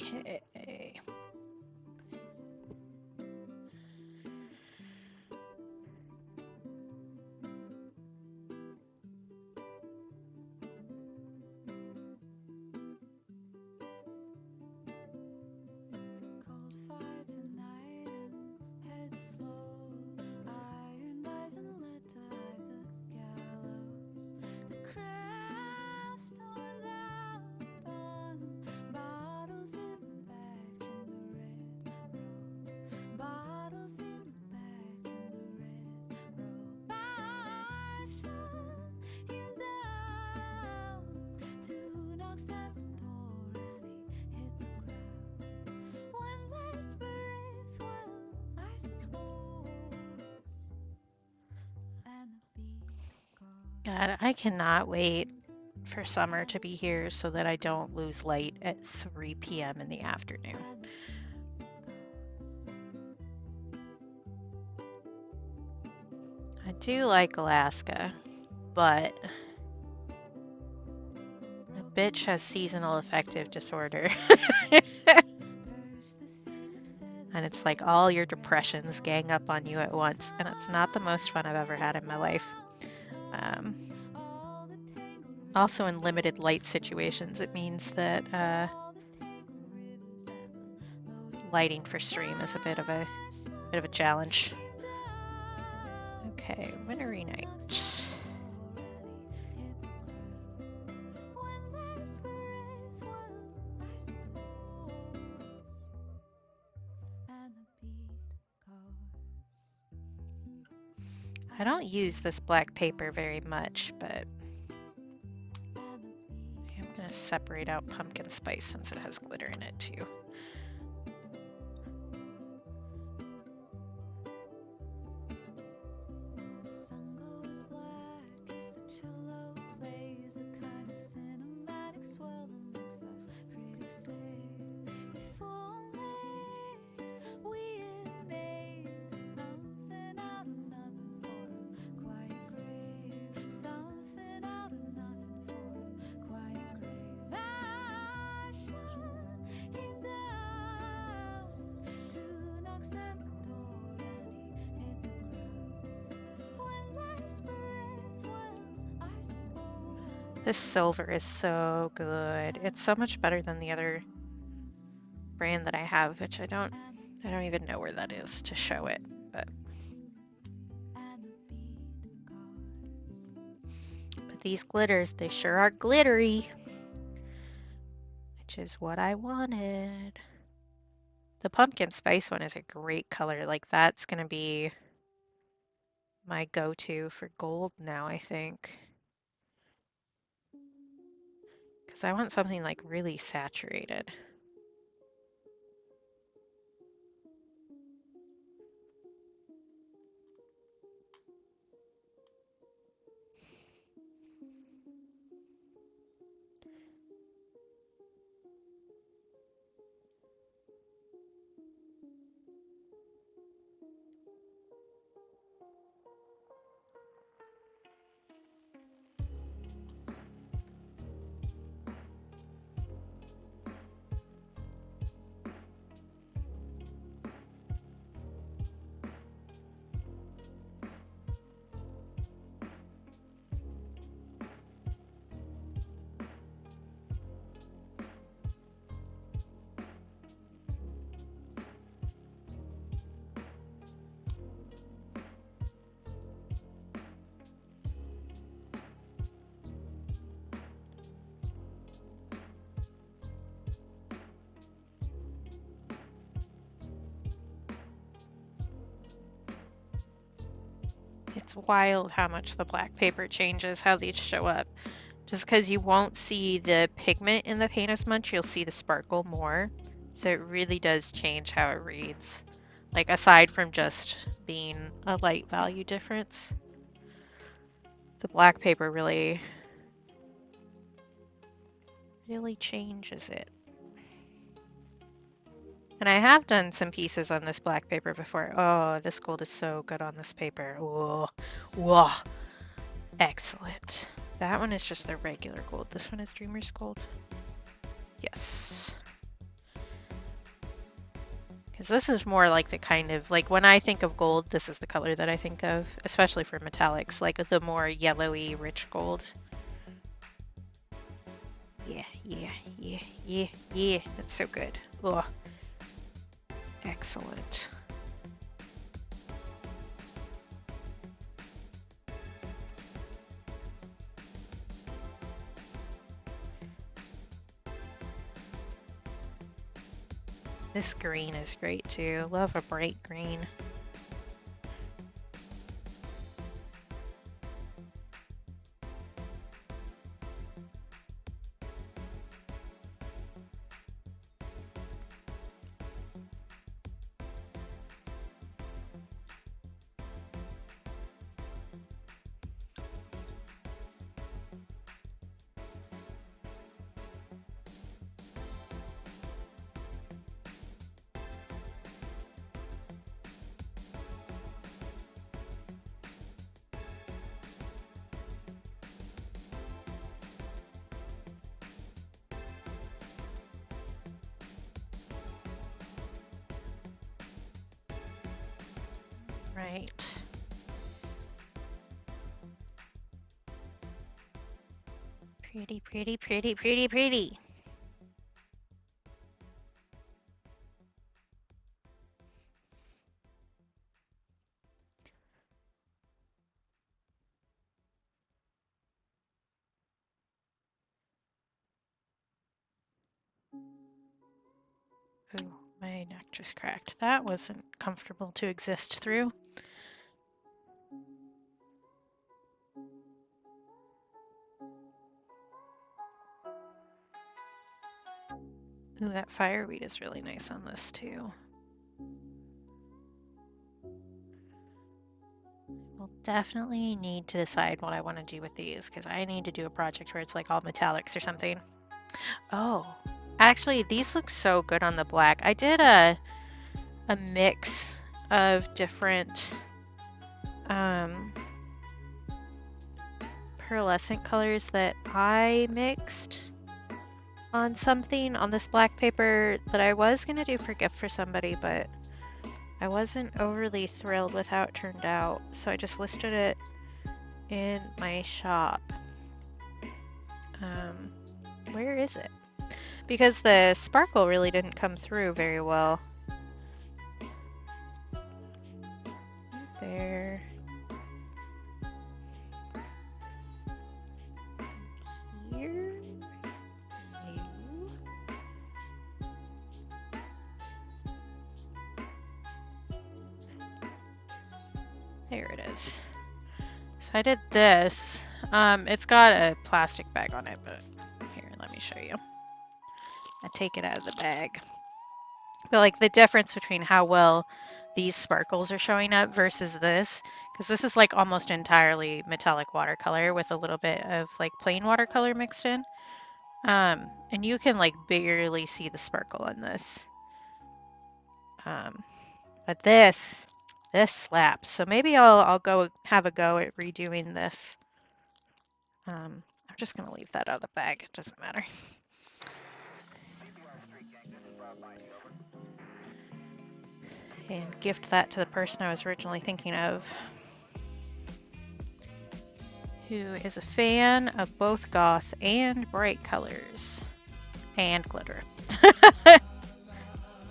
Okay. Cold fire tonight and head slow. Iron eyes and lit to hide the gallows. The crowd stormed out on bottles in the back in the red row. Bottles in the back in the red row. I shut him down. 2 knocks at the door and he hit the ground. One last breath, well, I suppose. And the beat goes. God, I cannot wait for summer to be here so that I don't lose light at 3 p.m. in the afternoon. And the beat goes. I do like Alaska, but the bitch has seasonal affective disorder. Curse the things feathers And it's like all your depressions gang up on you at once, and it's not the most fun I've ever had in my life. Also in limited light situations, it means that lighting for stream is a bit of a challenge. Okay, wintry night. I don't use this black paper very much, but I'm going to separate out pumpkin spice since it has glitter in it too. This silver is so good. It's so much better than the other brand that I have, which I don't even know where that is to show it, but these glitters, they sure are glittery, which is what I wanted. The pumpkin spice one is a great color. Like that's gonna be my go-to for gold now, I think. Because I want something like really saturated. It's wild how much the black paper changes how these show up. Just because you won't see the pigment in the paint as much, you'll see the sparkle more. So it really does change how it reads. Like aside from just being a light value difference, the black paper really changes it. And I have done some pieces on this black paper before. Oh, this gold is so good on this paper. Whoa, whoa, excellent. That one is just the regular gold. This one is Dreamer's Gold. Yes. Because this is more like the kind of, like when I think of gold, this is the color that I think of, especially for metallics, like the more yellowy, rich gold. Yeah, yeah, yeah, yeah, yeah. That's so good. Ugh. Excellent. This green is great too. Love a bright green. Right. Pretty, pretty, pretty, pretty, pretty. Ooh, my neck just cracked. That wasn't comfortable to exist through. Ooh, that fireweed is really nice on this too. We'll definitely need to decide what I want to do with these because I need to do a project where it's like all metallics or something. Oh, actually, these look so good on the black. I did a mix of different pearlescent colors that I mixed on something on this black paper that I was going to do for a gift for somebody, but I wasn't overly thrilled with how it turned out, so I just listed it in my shop. Where is it? Because the sparkle really didn't come through very well. There. Here. You. There it is. So I did this. It's got a plastic bag on it, but here, let me show you. I take it out of the bag. But like the difference between how well these sparkles are showing up versus this, because this is like almost entirely metallic watercolor with a little bit of like plain watercolor mixed in. And you can like barely see the sparkle on this. But this slaps. So maybe I'll go have a go at redoing this. I'm just gonna leave that out of the bag. It doesn't matter. And gift that to the person I was originally thinking of, who is a fan of both goth and bright colors and glitter.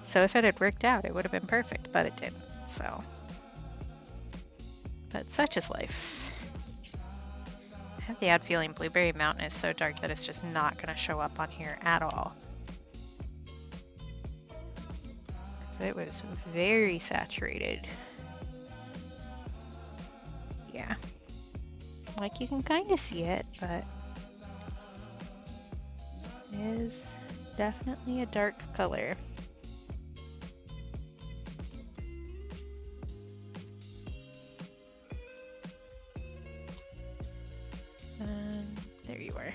So if it had worked out, it would have been perfect, but it didn't. So, but such is life. I have the odd feeling Blueberry Mountain is so dark that it's just not going to show up on here at all. It was very saturated. Yeah. Like you can kind of see it, but it is definitely a dark color. And there you are.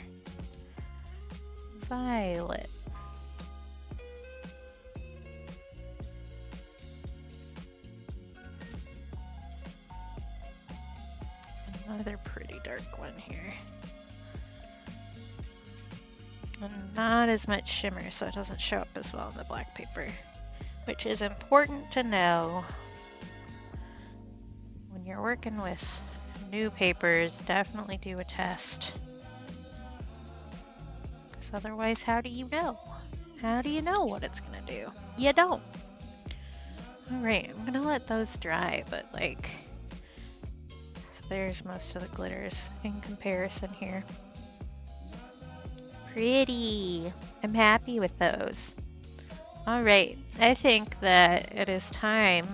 Violet. Another pretty dark one here. And not as much shimmer, so it doesn't show up as well in the black paper, which is important to know. When you're working with new papers, definitely do a test. Because otherwise, how do you know? How do you know what it's gonna do? You don't. Alright, I'm gonna let those dry, but like, there's most of the glitters in comparison here. Pretty. I'm happy with those. All right, I think that it is time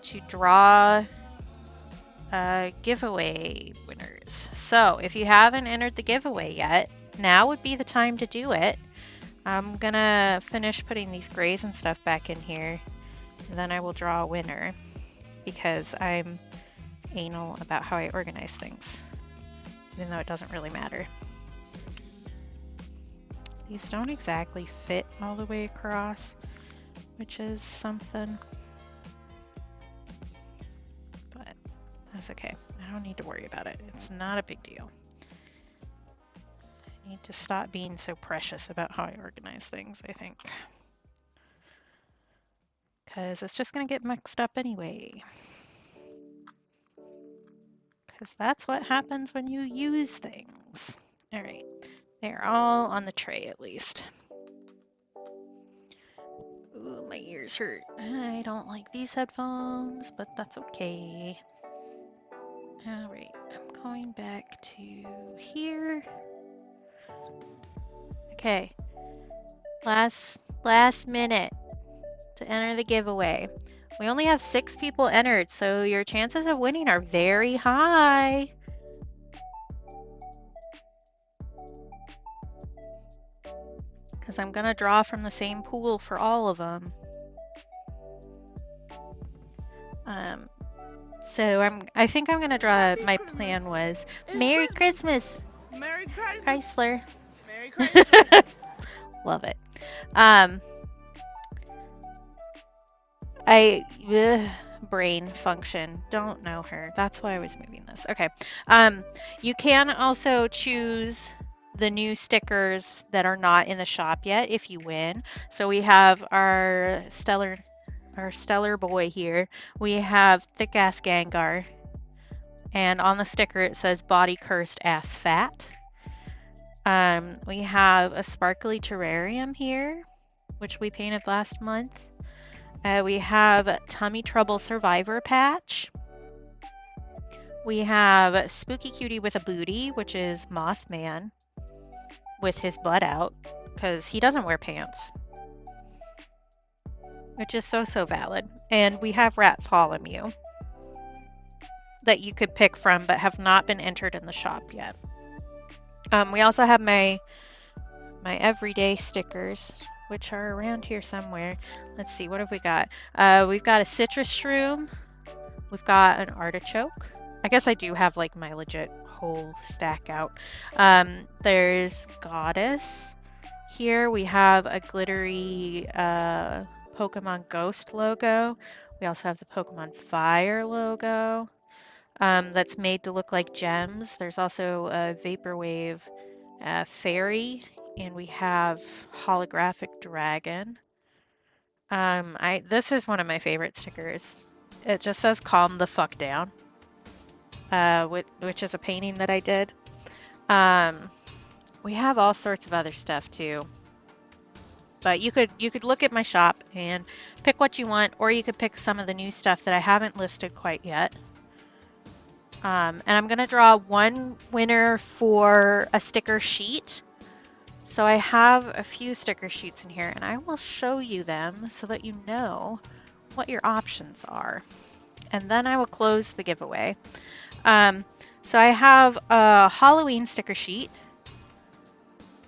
to draw giveaway winners. So if you haven't entered the giveaway yet, now would be the time to do it. I'm gonna finish putting these grays and stuff back in here, and then I will draw a winner because I'm anal about how I organize things, even though it doesn't really matter. These don't exactly fit all the way across, which is something, but that's okay. I don't need to worry about it. It's not a big deal. I need to stop being so precious about how I organize things, I think, because it's just going to get mixed up anyway. because that's what happens when you use things. All right, they're all on the tray at least. Ooh, my ears hurt. I don't like these headphones, but that's okay. All right, I'm going back to here. Okay, last minute to enter the giveaway. We only have 6 people entered, so your chances of winning are very high. Because I'm gonna draw from the same pool for all of them. So I think I'm gonna draw. My plan was Merry Christmas, Merry Christmas. Chrysler. Merry Christmas. Love it. Brain function. Don't know her. That's why I was moving this. Okay. You can also choose the new stickers that are not in the shop yet if you win. So we have our stellar boy here. We have thick ass Gengar, and on the sticker it says body cursed ass fat. We have a sparkly terrarium here, which we painted last month. We have Tummy Trouble Survivor patch. We have Spooky Cutie with a Booty, which is Mothman with his butt out because he doesn't wear pants, which is so valid. And we have Rattholomew that you could pick from but have not been entered in the shop yet. We also have my everyday stickers, which are around here somewhere. Let's see, what have we got? We've got a citrus shroom. We've got an artichoke. I guess I do have like my legit whole stack out. There's Goddess. Here we have a glittery Pokemon Ghost logo. We also have the Pokemon Fire logo that's made to look like gems. There's also a Vaporwave Fairy, and we have Holographic Dragon. This is one of my favorite stickers. It just says "Calm the fuck down," which is a painting that I did. We have all sorts of other stuff too. But you could look at my shop and pick what you want, or you could pick some of the new stuff that I haven't listed quite yet. And I'm gonna draw one winner for a sticker sheet. So I have a few sticker sheets in here, and I will show you them so that you know what your options are. And then I will close the giveaway. So I have a Halloween sticker sheet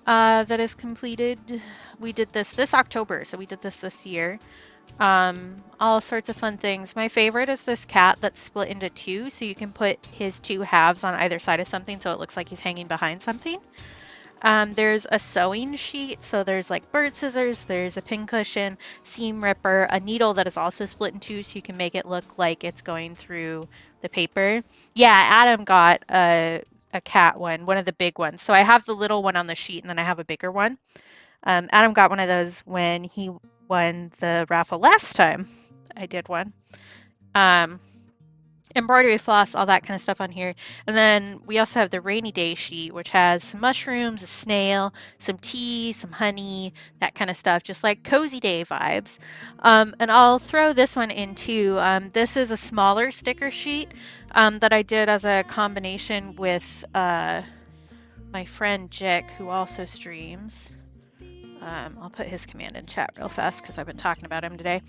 that is completed. We did this October, so we did this year. All sorts of fun things. My favorite is this cat that's split into 2, so you can put his 2 halves on either side of something so it looks like he's hanging behind something. There's a sewing sheet, so there's like bird scissors, there's a pincushion, seam ripper, a needle that is also split in 2 so you can make it look like it's going through the paper. Yeah, Adam got a cat one of the big ones. So I have the little one on the sheet and then I have a bigger one. Adam got one of those when he won the raffle last time. I did one. Embroidery floss, all that kind of stuff on here. And then we also have the rainy day sheet, which has some mushrooms, a snail, some tea, some honey, that kind of stuff, just like cozy day vibes. And I'll throw this one in too. This is a smaller sticker sheet that I did as a combination with my friend Jick, who also streams. I'll put his command in chat real fast because I've been talking about him today.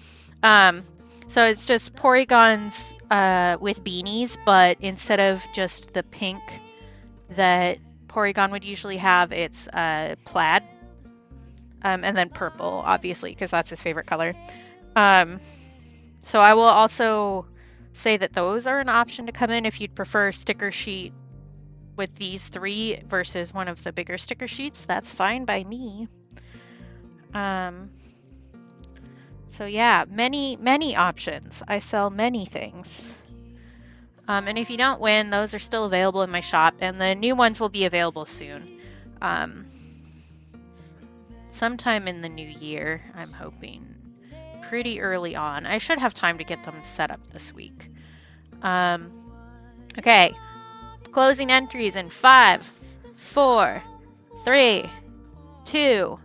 So it's just Porygons with beanies, but instead of just the pink that Porygon would usually have, it's plaid. And then purple, obviously, because that's his favorite color. So I will also say that those are an option to come in if you'd prefer a sticker sheet with these 3 versus one of the bigger sticker sheets. That's fine by me. So yeah, many options. I sell many things. And if you don't win, those are still available in my shop, and the new ones will be available soon. Sometime in the new year, I'm hoping. Pretty early on. I should have time to get them set up this week. Okay, Closing entries in 5, 4, 3, 2,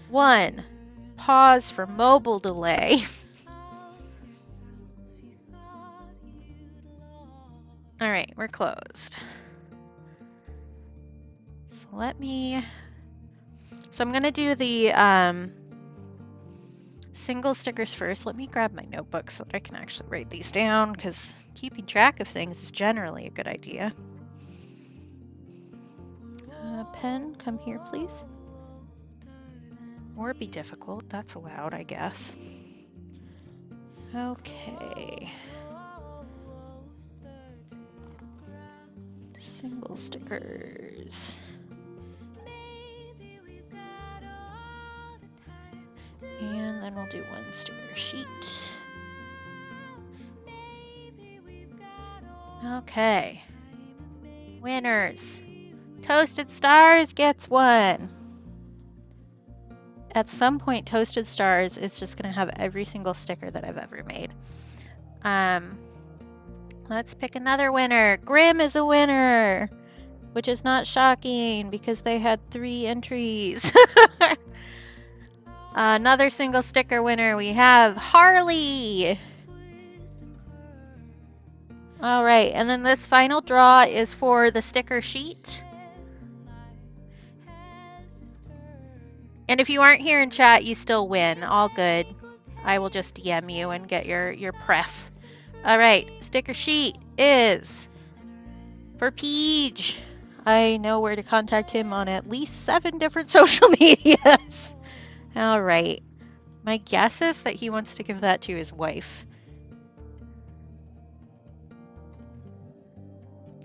1. Pause for mobile delay. All right, we're closed. So I'm gonna do the single stickers first. Let me grab my notebook so that I can actually write these down, because keeping track of things is generally a good idea. Pen, come here, please. Or be difficult, that's allowed, I guess. Okay. Single stickers. And then we'll do one sticker sheet. Okay. Winners. Toasted Stars gets one. At some point, Toasted Stars is just going to have every single sticker that I've ever made. Let's pick another winner. Grim is a winner, which is not shocking because they had 3 entries. Another single sticker winner, we have Harley. All right, and then this final draw is for the sticker sheet. And if you aren't here in chat, you still win. All good. I will just DM you and get your pref. All right, sticker sheet is for Peach. I know where to contact him on at least 7 different social medias. All right. My guess is that he wants to give that to his wife.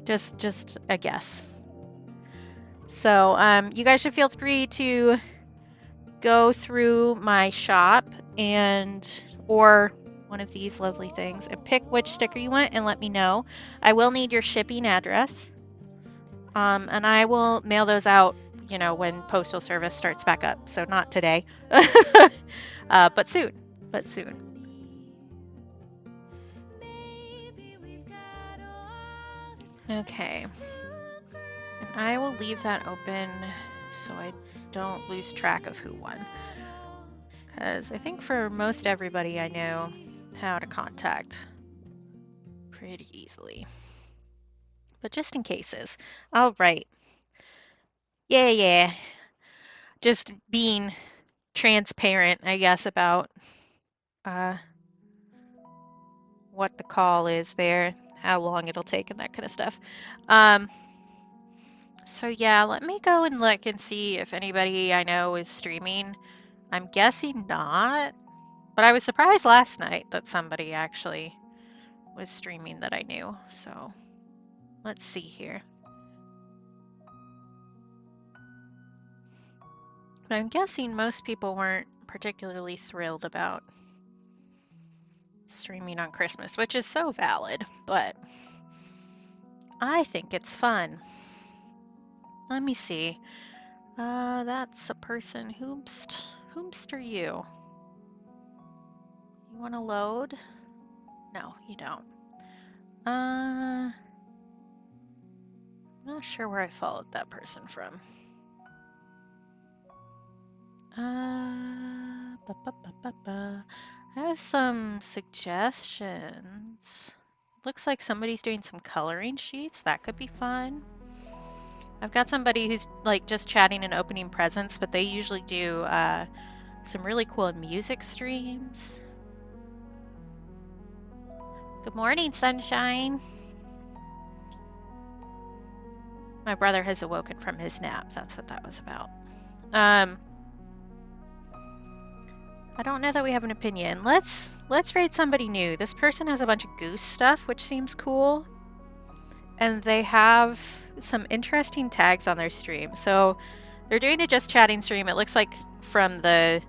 Just a guess. So you guys should feel free to go through my shop or one of these lovely things and pick which sticker you want and let me know. I will need your shipping address. And I will mail those out, when postal service starts back up. So not today, but soon. Okay. And I will leave that open so I don't lose track of who won. Because I think for most everybody I know how to contact pretty easily. But just in cases. All right. Yeah. Just being transparent, I guess, about what the call is there, how long it'll take, and that kind of stuff. So yeah, let me go and look and see if anybody I know is streaming. I'm guessing not, but I was surprised last night that somebody actually was streaming that I knew. So let's see here. But I'm guessing most people weren't particularly thrilled about streaming on Christmas, which is so valid, but I think it's fun. Let me see. That's a person. Whomst are you? You want to load? No, you don't. I'm not sure where I followed that person from. I have some suggestions. Looks like somebody's doing some coloring sheets. That could be fun. I've got somebody who's just chatting and opening presents, but they usually do some really cool music streams. Good morning, sunshine. My brother has awoken from his nap. That's what that was about. I don't know that we have an opinion. Let's rate somebody new. This person has a bunch of goose stuff, which seems cool. And they have some interesting tags on their stream. So they're doing the Just Chatting stream. It looks like from the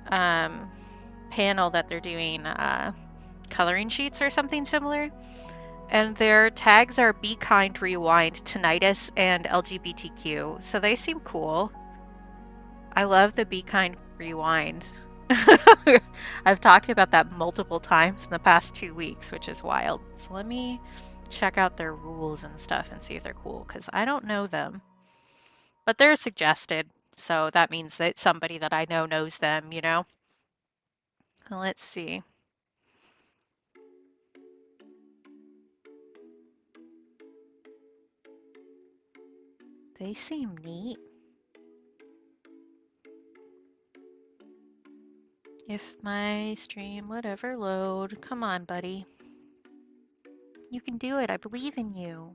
panel that they're doing coloring sheets or something similar. And their tags are Be Kind, Rewind, Tinnitus, and LGBTQ. So they seem cool. I love the Be Kind, Rewind. I've talked about that multiple times in the past 2 weeks, which is wild. So let me check out their rules and stuff and see if they're cool, because I don't know them. But they're suggested, so that means that somebody that I know knows them, you know? Let's see. They seem neat. If my stream would ever load. Come on, buddy. You can do it. I believe in you.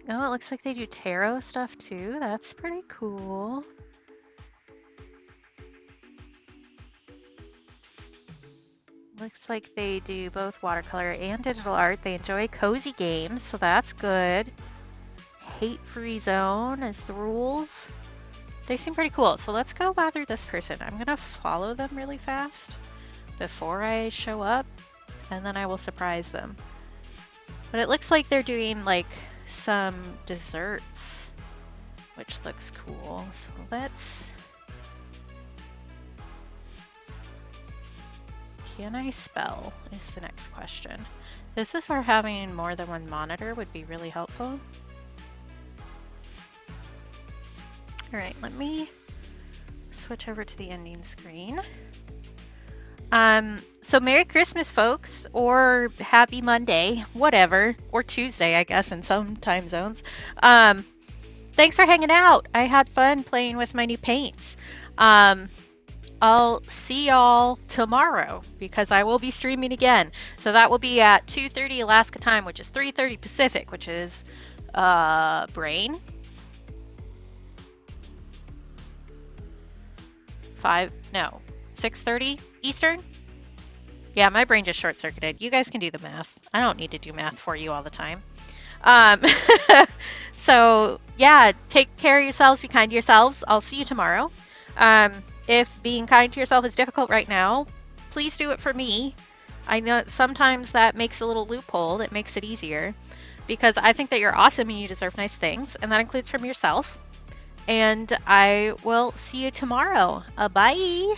Oh, it looks like they do tarot stuff too. That's pretty cool. Looks like they do both watercolor and digital art. They enjoy cozy games, so that's good. Hate-free zone is the rules. They seem pretty cool. So let's go bother this person. I'm gonna follow them really fast before I show up, and then I will surprise them. But it looks like they're doing like some desserts, which looks cool. So let's... Can I spell is the next question. This is where having more than one monitor would be really helpful. All right, let me switch over to the ending screen. So Merry Christmas, folks, or Happy Monday, whatever, or Tuesday, I guess, in some time zones. Thanks for hanging out. I had fun playing with my new paints. I'll see y'all tomorrow because I will be streaming again. So that will be at 2:30 Alaska time, which is 3:30 Pacific, which is brain. 6:30 Eastern. Yeah, my brain just short-circuited. You guys can do the math. I don't need to do math for you all the time. So yeah, take care of yourselves, be kind to yourselves. I'll see you tomorrow. If being kind to yourself is difficult right now, please do it for me. I know sometimes that makes a little loophole that makes it easier, because I think that you're awesome and you deserve nice things, and that includes from yourself. And I will see you tomorrow. Bye.